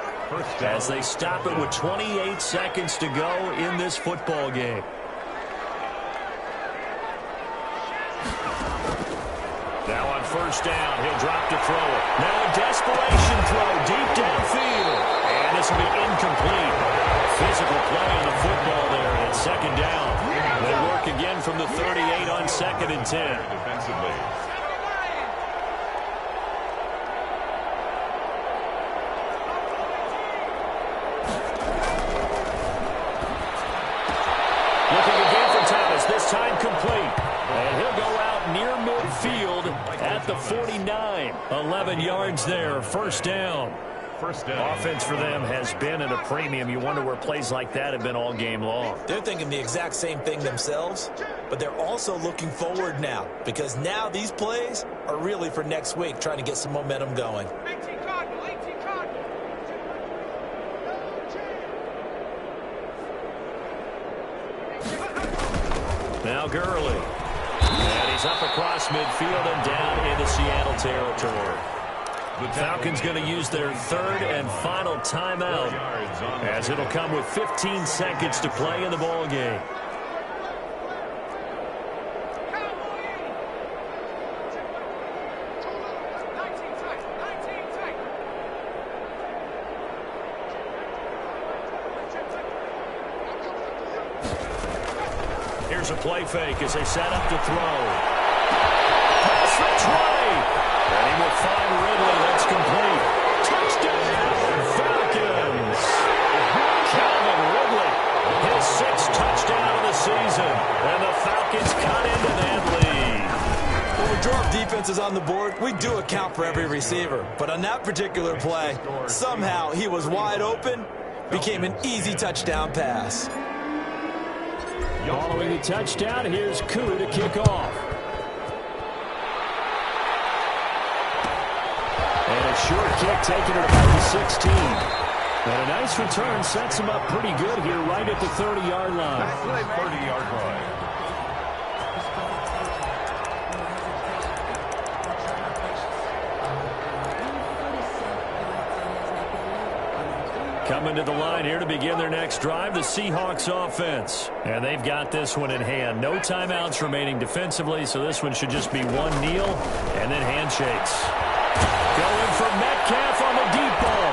as they stop it with 28 seconds to go in this football game. Now on 1st down, he'll drop to throw it. Now a desperation throw deep downfield. And this will be incomplete. Physical play on the football there, and it's 2nd down. They work again from the 38 on 2nd and 10. Defensively. Looking again for Thomas, this time complete. And he'll go out near midfield at the 49. 11 yards there, 1st down. Offense for them has been at a premium. You wonder where plays like that have been all game long. They're thinking the exact same thing themselves, but they're also looking forward now because now these plays are really for next week, trying to get some momentum going. Now Gurley. And he's up across midfield and down into Seattle territory. The Falcons going to use their 3rd and final timeout as it'll come with 15 seconds to play in the ball game. Here's a play fake as they set up to throw. Pass for Trey. And he will find Ridley. That's complete. Touchdown, Falcons. Calvin Ridley, his 6th touchdown points is on the board, we do account for every receiver. But on that particular play, somehow he was wide open, became an easy touchdown pass. Following the touchdown, here's Koo to kick off. And a short kick taking it about the 16. And a nice return sets him up pretty good here right at the 30-yard line. 30-yard line. Coming to the line here to begin their next drive, the Seahawks offense. And they've got this one in hand. No timeouts remaining defensively, so this one should just be one kneel and then handshakes. Going for Metcalf on the deep ball.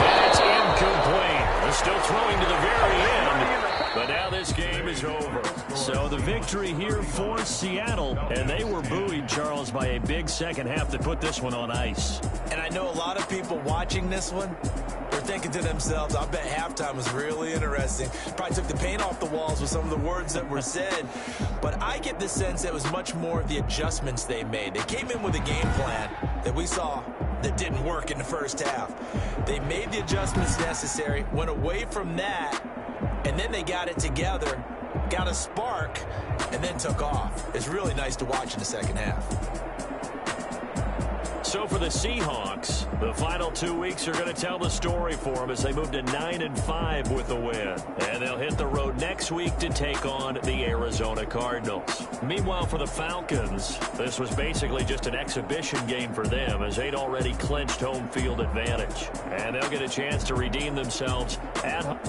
And it's incomplete. They're still throwing to the very end, but now this game is over. So the victory here for Seattle, and they were buoyed, Charles, by a big second half that put this one on ice. And I know a lot of people watching this one, they're thinking to themselves, I bet halftime was really interesting. Probably took the paint off the walls with some of the words that were said. But I get the sense that it was much more of the adjustments they made. They came in with a game plan that we saw that didn't work in the first half. They made the adjustments necessary, went away from that, and then they got it together, got a spark, and then took off. It's really nice to watch in the second half. So for the Seahawks, the final 2 weeks are going to tell the story for them as they move to 9-5 with the win. And they'll hit the road next week to take on the Arizona Cardinals. Meanwhile, for the Falcons, this was basically just an exhibition game for them as they'd already clinched home field advantage. And they'll get a chance to redeem themselves at home.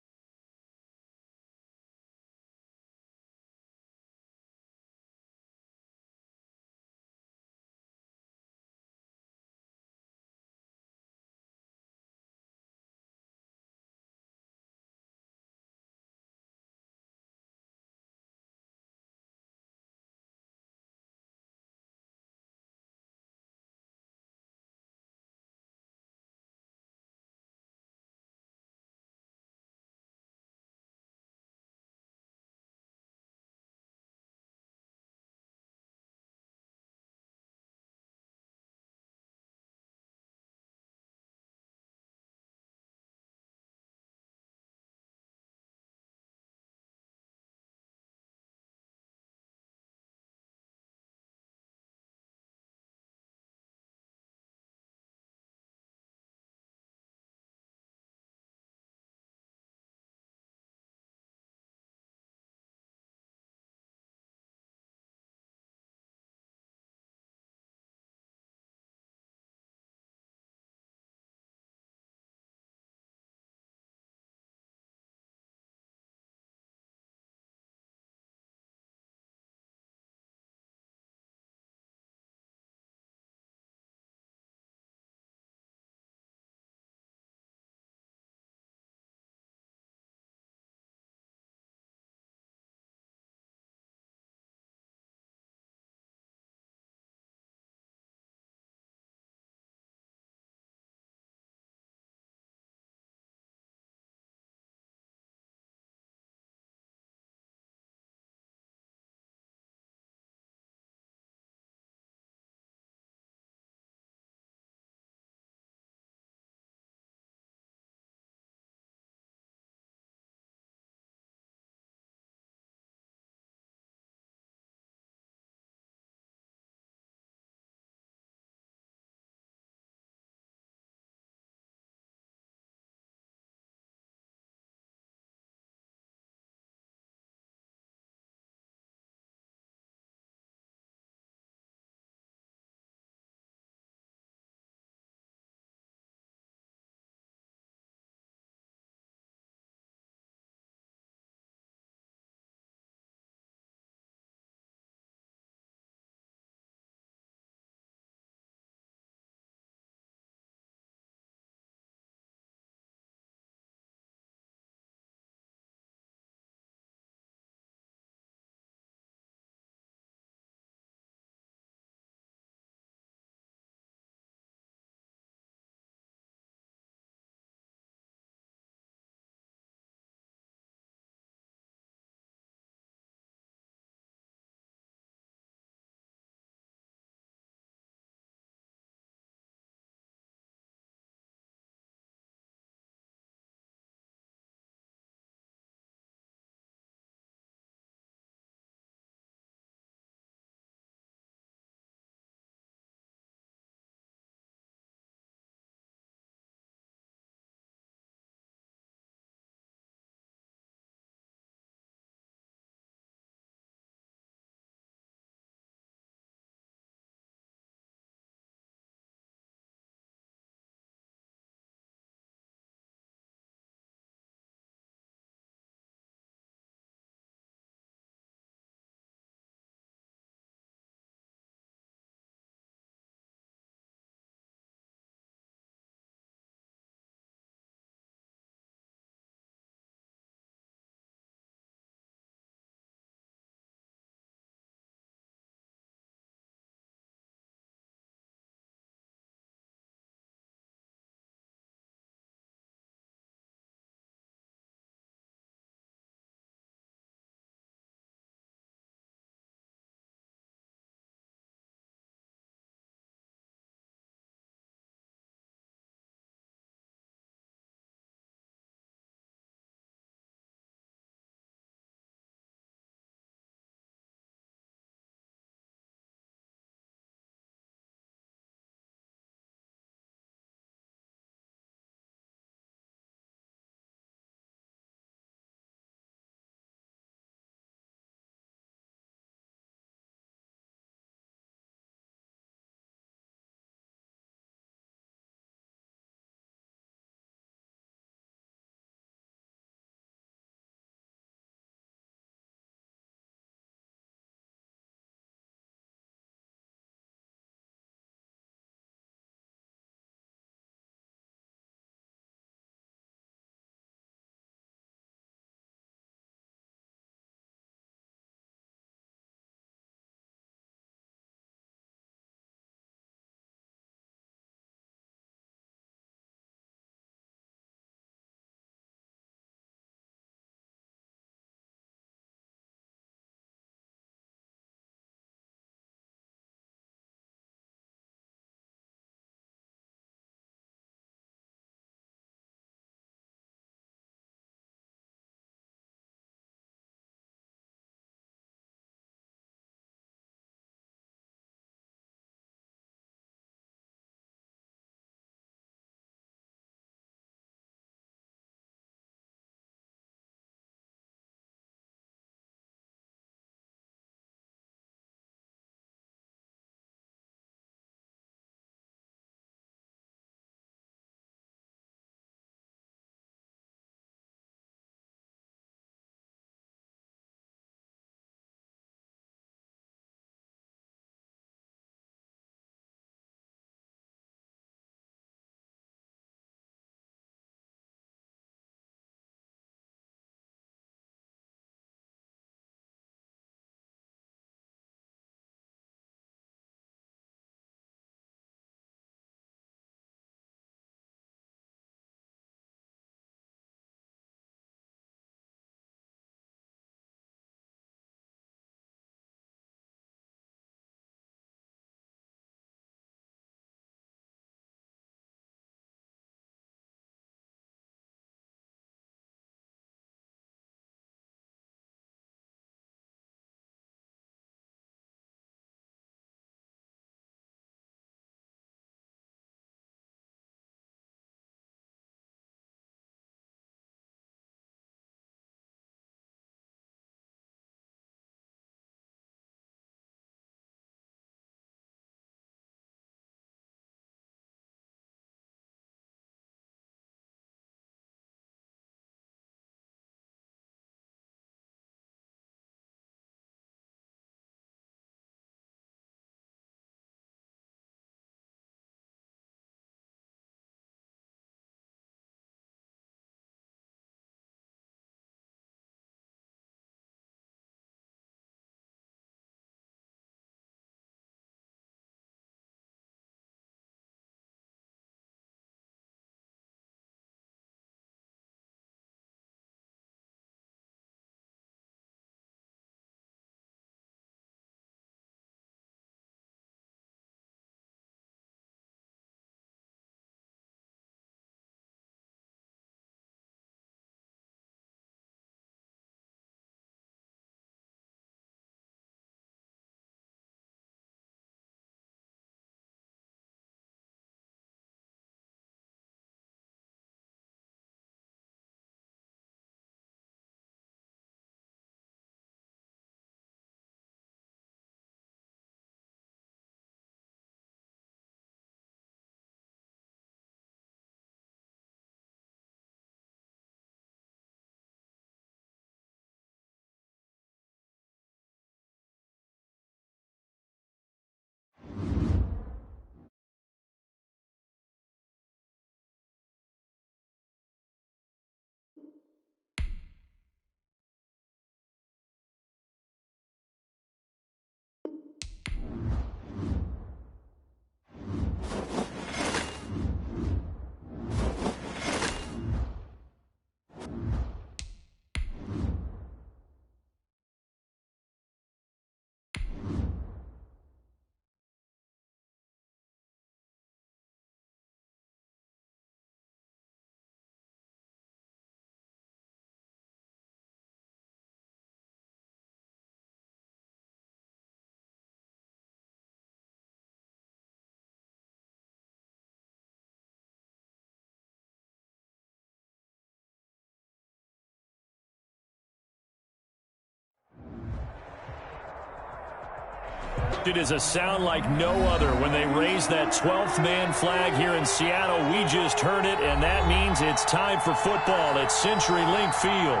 It is a sound like no other when they raise that 12th man flag here in Seattle. We just heard it, and that means it's time for football at CenturyLink Field.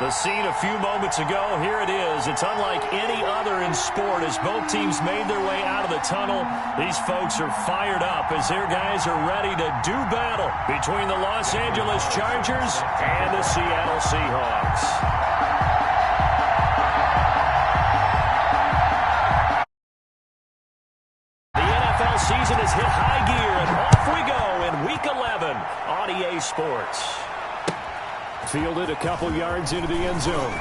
The scene a few moments ago, here it is. It's unlike any other in sport as both teams made their way out of the tunnel. These folks are fired up as their guys are ready to do battle between the Los Angeles Chargers and the Seattle Seahawks. Season has hit high gear, and off we go in Week 11 on EA Sports. Fielded a couple yards into the end zone.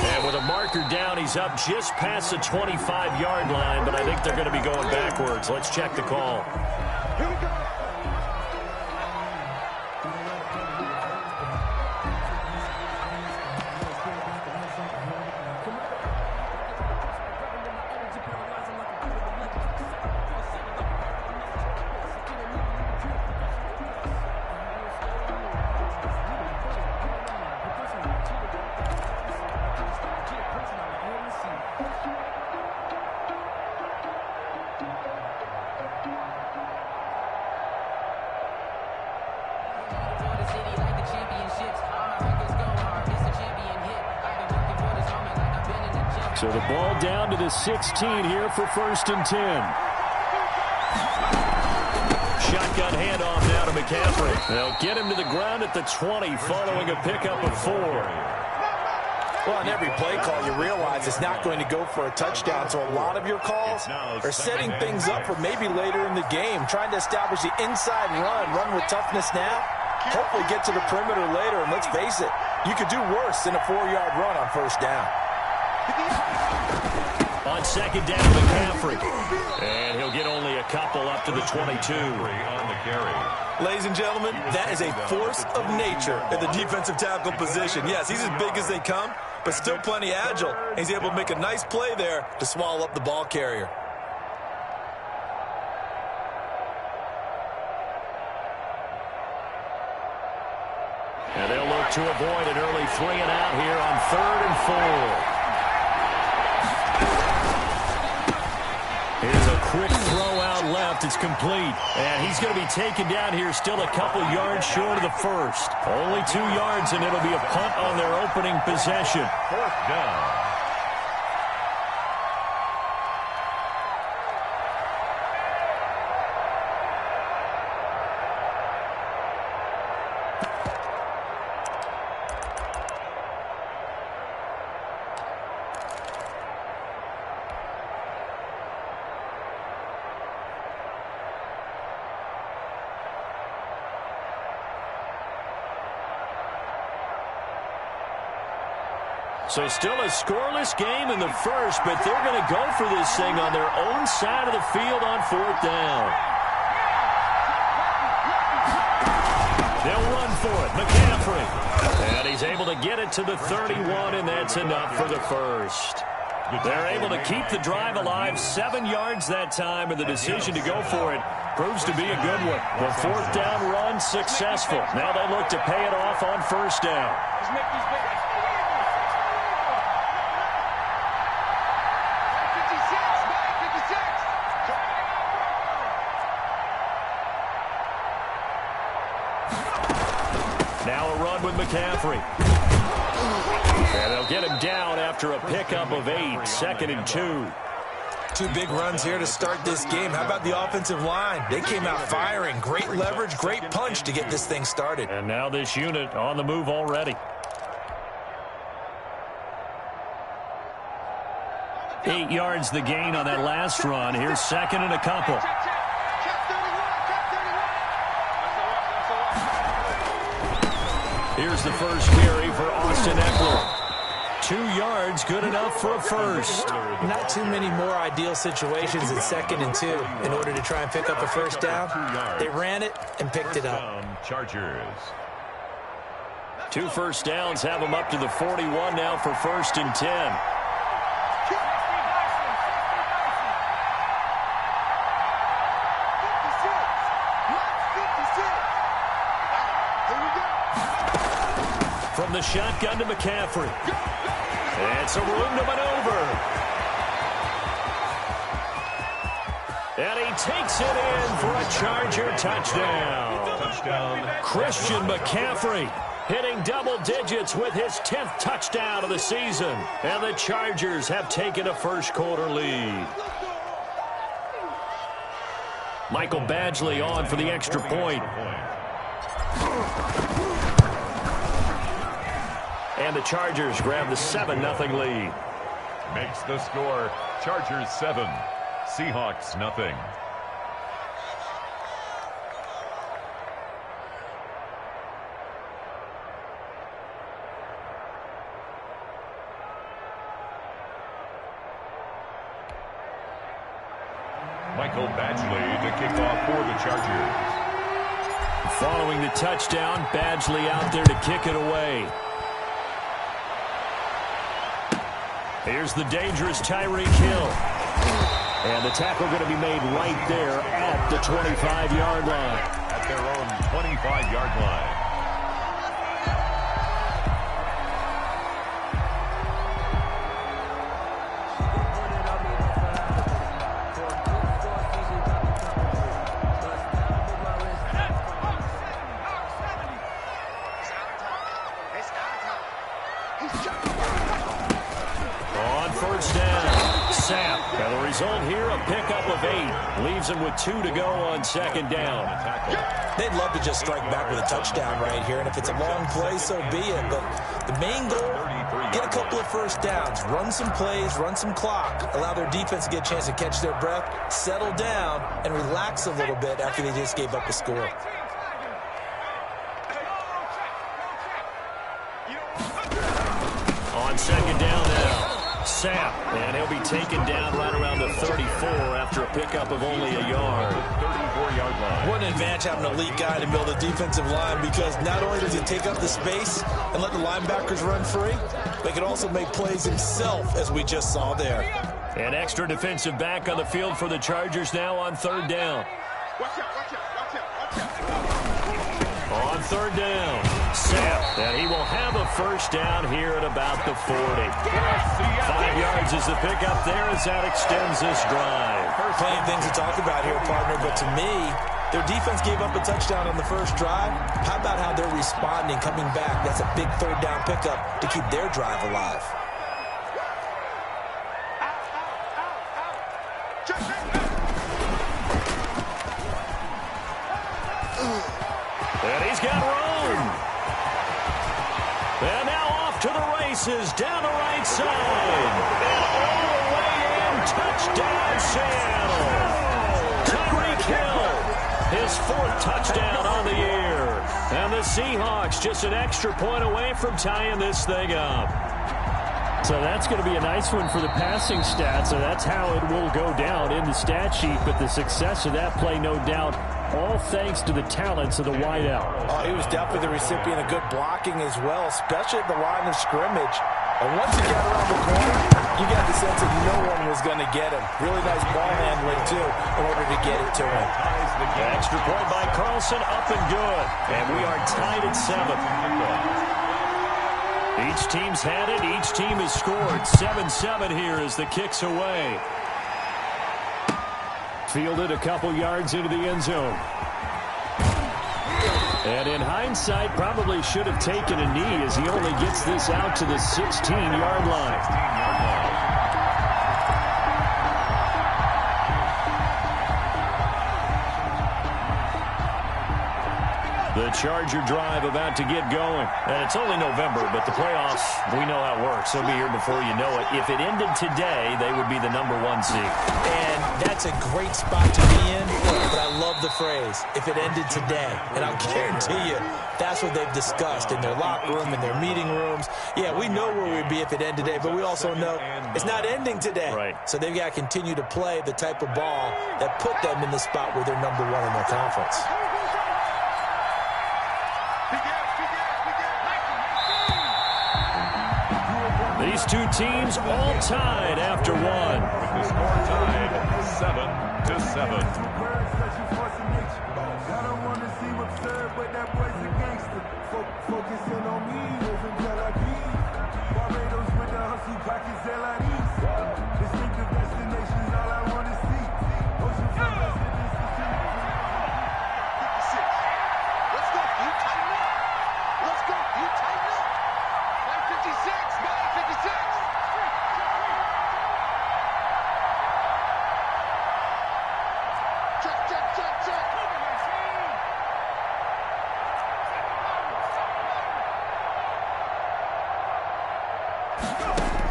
And with a marker down, he's up just past the 25-yard line, but I think they're going to be going backwards. Let's check the call. Here we go. So the ball down to the 16 here for 1st and 10. Shotgun handoff now to McCaffrey. They'll get him to the ground at the 20 following a pickup of 4. Well, on every play call, you realize it's not going to go for a touchdown, so a lot of your calls are setting things up for maybe later in the game, trying to establish the inside run with toughness now, hopefully get to the perimeter later, and let's face it, you could do worse than a 4-yard run on 1st down. On 2nd down, McCaffrey. And he'll get only a couple up to the 22. On the carry. Ladies and gentlemen, that is a force of nature at the defensive tackle position. Yes, he's as big as they come, but still plenty agile. He's able to make a nice play there to swallow up the ball carrier. And they'll look to avoid an early 3-and-out here on 3rd and 4. Here's a quick throw out left. It's complete. And he's going to be taken down here still a couple yards short of the first. Only 2 yards, and it'll be a punt on their opening possession. 4th down. So still a scoreless game in the first, but they're going to go for this thing on their own side of the field on 4th down. They'll run for it. McCaffrey. And he's able to get it to the 31, and that's enough for the first. They're able to keep the drive alive, 7 yards that time, and the decision to go for it proves to be a good one. The 4th down run successful. Now they look to pay it off on 1st down. Now a run with McCaffrey. And they'll get him down after a pickup of 8, 2nd and 2. 2 big runs here to start this game. How about the offensive line? They came out firing. Great leverage, great punch to get this thing started. And now this unit on the move already. 8 yards the gain on that last run. Here's 2nd and a couple. Here's the first carry for Austin Eckler. 2 yards, good enough for a first. Not too many more ideal situations in 2nd and 2 in order to try and pick up a 1st down. They ran it and picked it up. Chargers. 2 first downs have them up to the 41 now for 1st and 10. From the shotgun to McCaffrey. And some room to maneuver. And he takes it in for a Charger touchdown. Christian McCaffrey hitting double digits with his 10th touchdown of the season. And the Chargers have taken a first-quarter lead. Michael Badgley on for the extra point. And the Chargers grab the 7-0 lead. Makes the score Chargers 7, Seahawks nothing. Michael Badgley to kick off for the Chargers. Following the touchdown, Badgley out there to kick it away. Here's the dangerous Tyreek Hill. And the tackle going to be made right there at the 25-yard line. At their own 25-yard line. Result here, a pickup of 8. Leaves him with 2 to go on second down. They'd love to just strike back with a touchdown right here, and if it's a long play, so be it. But the main goal, get a couple of first downs, run some plays, run some clock, allow their defense to get a chance to catch their breath, settle down, and relax a little bit after they just gave up a score. On second down now. Sapp, and he'll be taken down right around the 34 after a pickup of only a yard. 34-yard line. What an advantage having an elite guy in the middle of the defensive line, because not only does he take up the space and let the linebackers run free, but he can also make plays himself, as we just saw there. An extra defensive back on the field for the Chargers now on third down. On third down, Sapp, and he will have a first down here at about the 40. 5 yards is the pickup there as that extends this drive. Plenty of things to talk about here, partner, but to me, their defense gave up a touchdown on the first drive. How about how they're responding, coming back? That's a big third down pickup to keep their drive alive. And he's got room. And now off to the races, down the right side. And all the way in, touchdown Seattle. Tyreek Hill, his 4th touchdown on the year. And the Seahawks just an extra point away from tying this thing up. So that's going to be a nice one for the passing stats. So that's how it will go down in the stat sheet. But the success of that play, no doubt, all thanks to the talents of the wideout. Oh, he was definitely the recipient of good blocking as well, especially at the line of scrimmage. And once he got around the corner, you got the sense that no one was going to get him. Really nice ball handling, too, in order to get it to him. Extra point by Carlson, up and good. And we are tied at 7. Each team's had it. Each team has scored. 7-7 here as the kick's away. Fielded a couple yards into the end zone. And in hindsight, probably should have taken a knee as he only gets this out to the 16-yard line. The Charger drive about to get going. And it's only November, but the playoffs, we know how it works. They'll be here before you know it. If it ended today, they would be the #1 seed. And that's a great spot to be in, but I love the phrase, if it ended today. And I'll guarantee you, that's what they've discussed in their locker room, in their meeting rooms. Yeah, we know where we'd be if it ended today, but we also know it's not ending today. Right. So they've got to continue to play the type of ball that put them in the spot where they're #1 in their conference. These two teams all tied after one. With the score tied 7-7.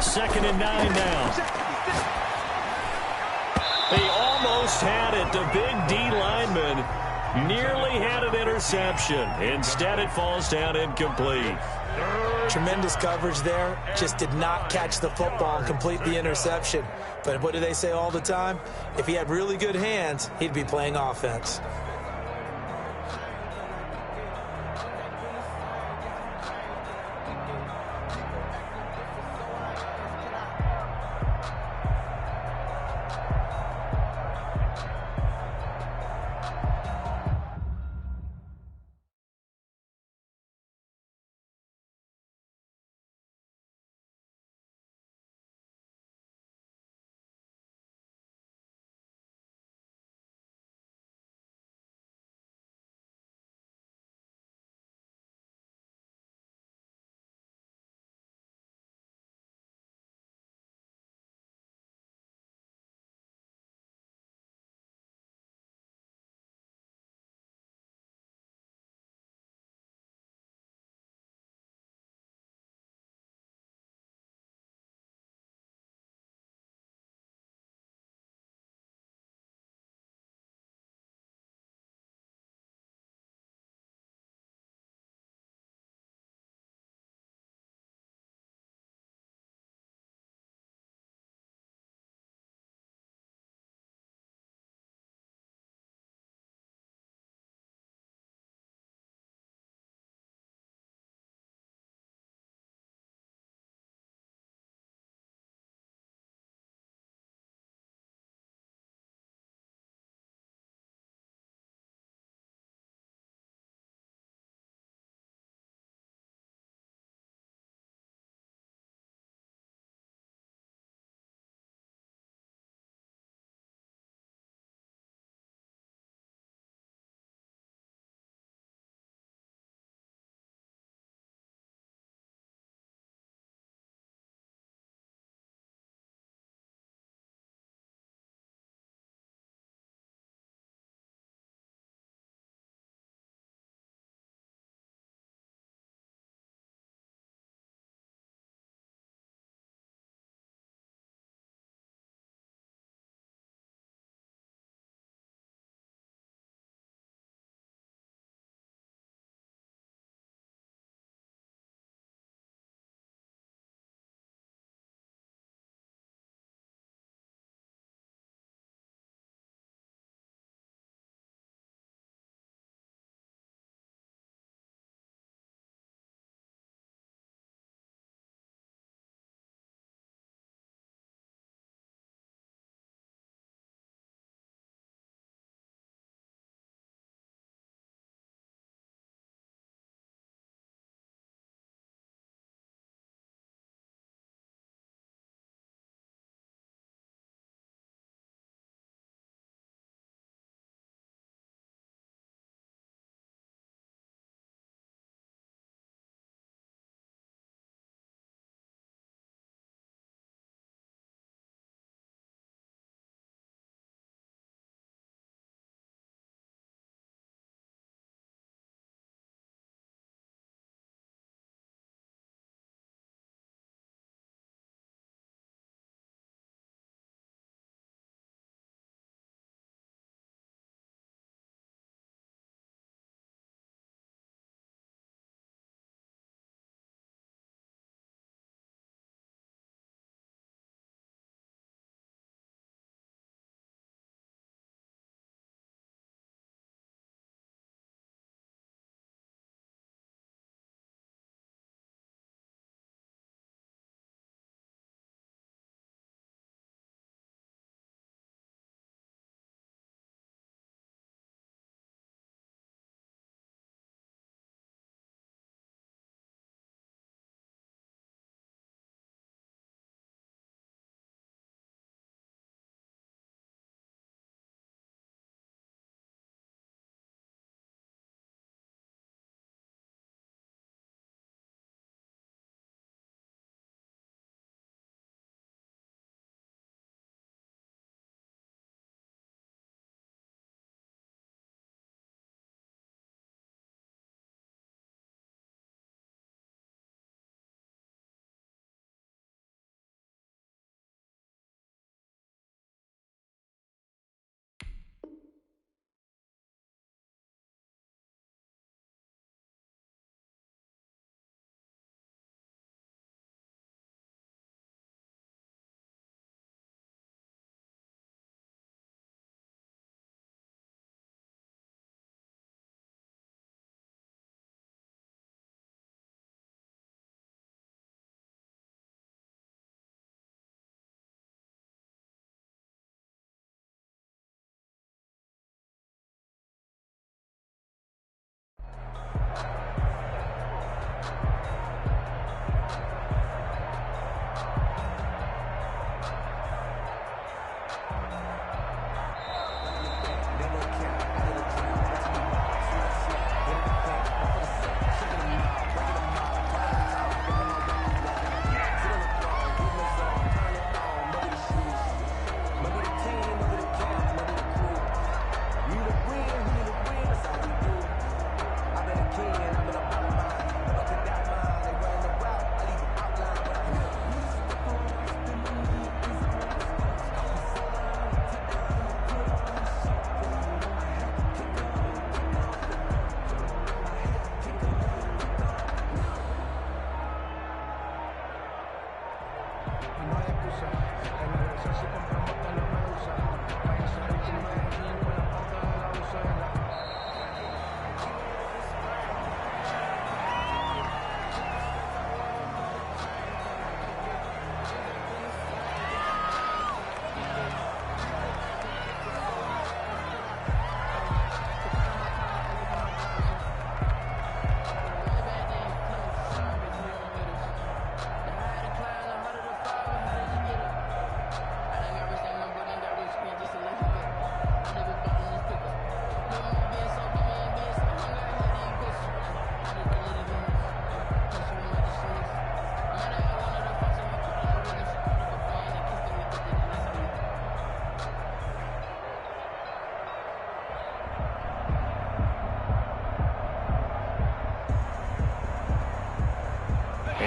2nd and 9 now. He almost had it. The big D lineman nearly had an interception. Instead, it falls down incomplete. Tremendous coverage there. Just did not catch the football and complete the interception. But what do they say all the time? If he had really good hands, he'd be playing offense.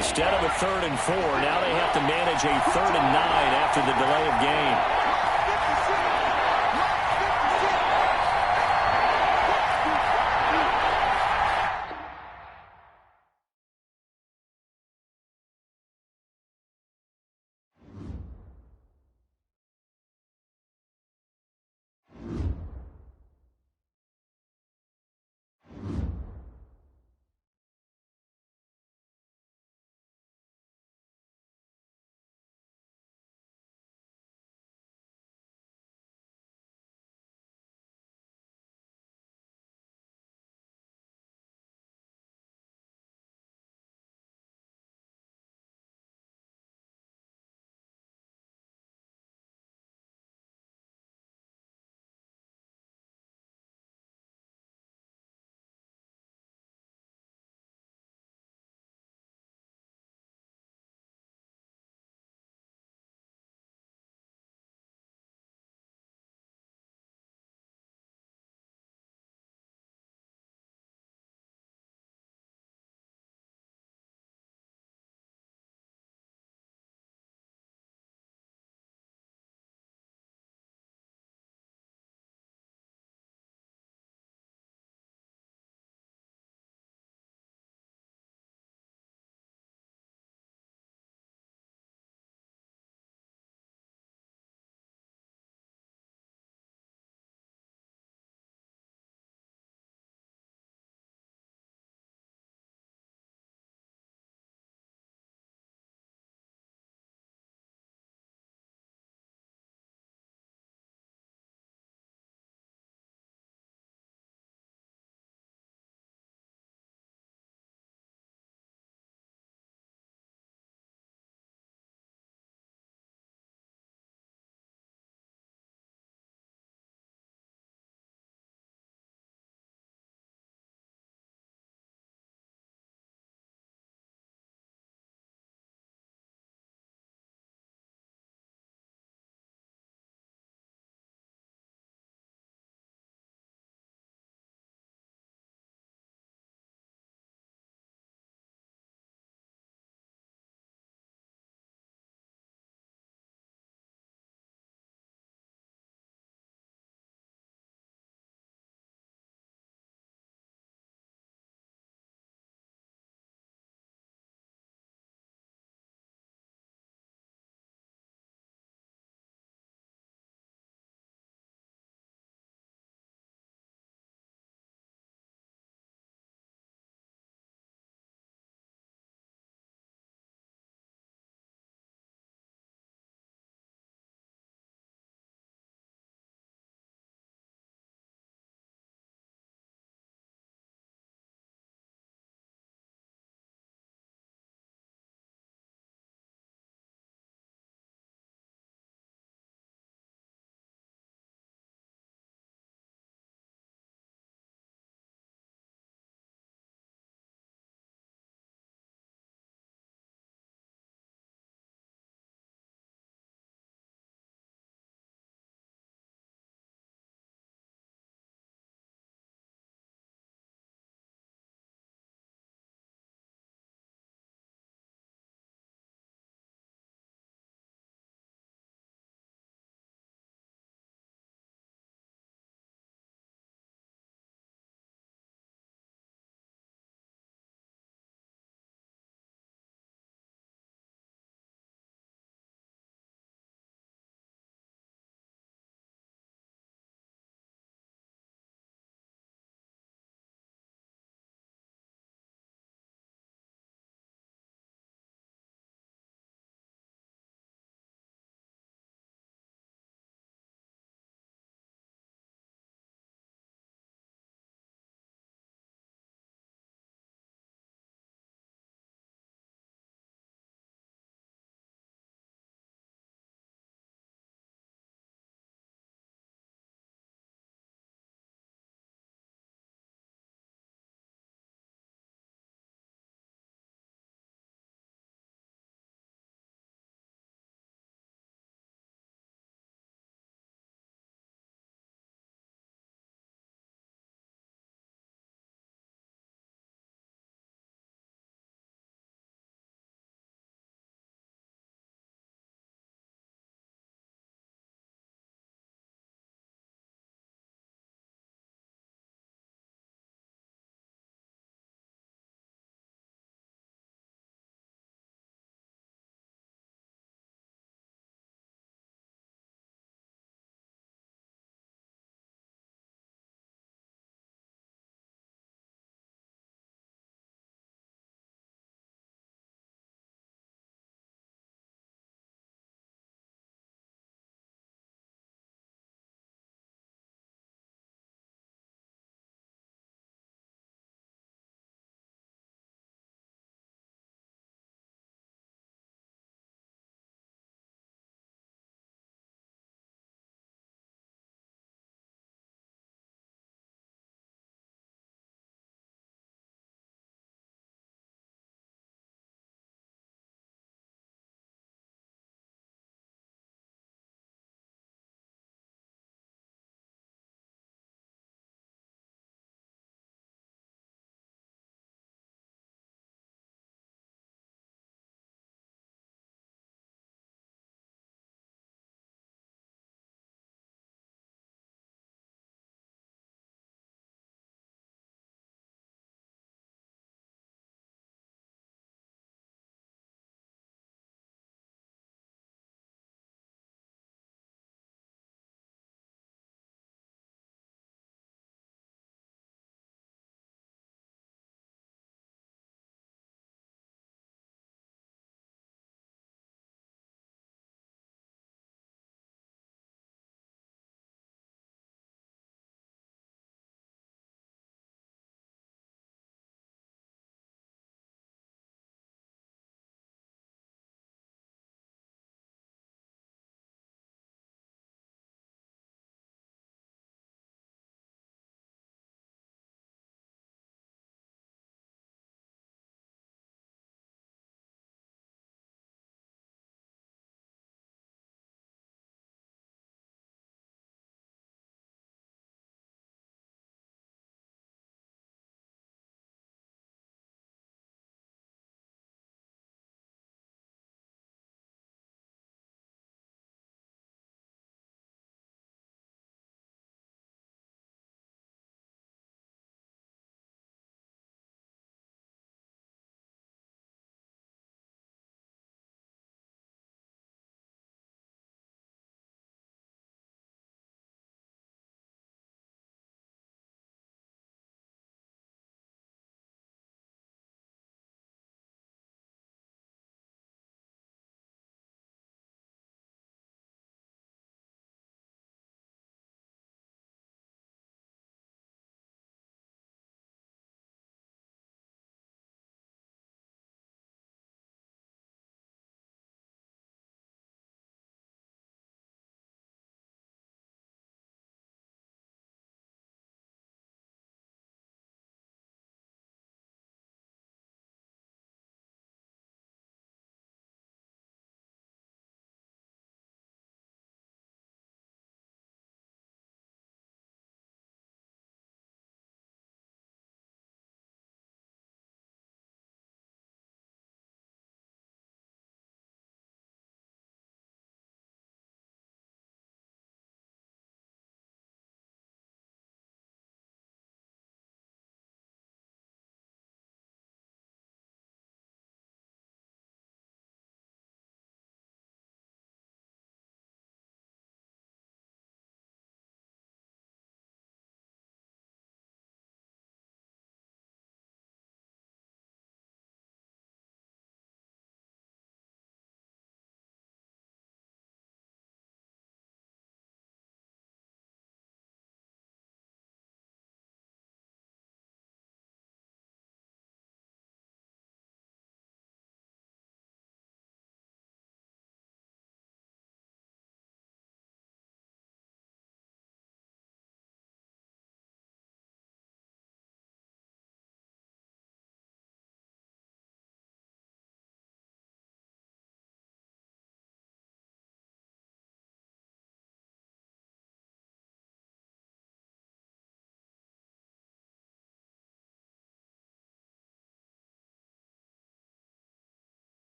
Instead of a 3rd and 4, now they have to manage a 3rd and 9 after the delay of game.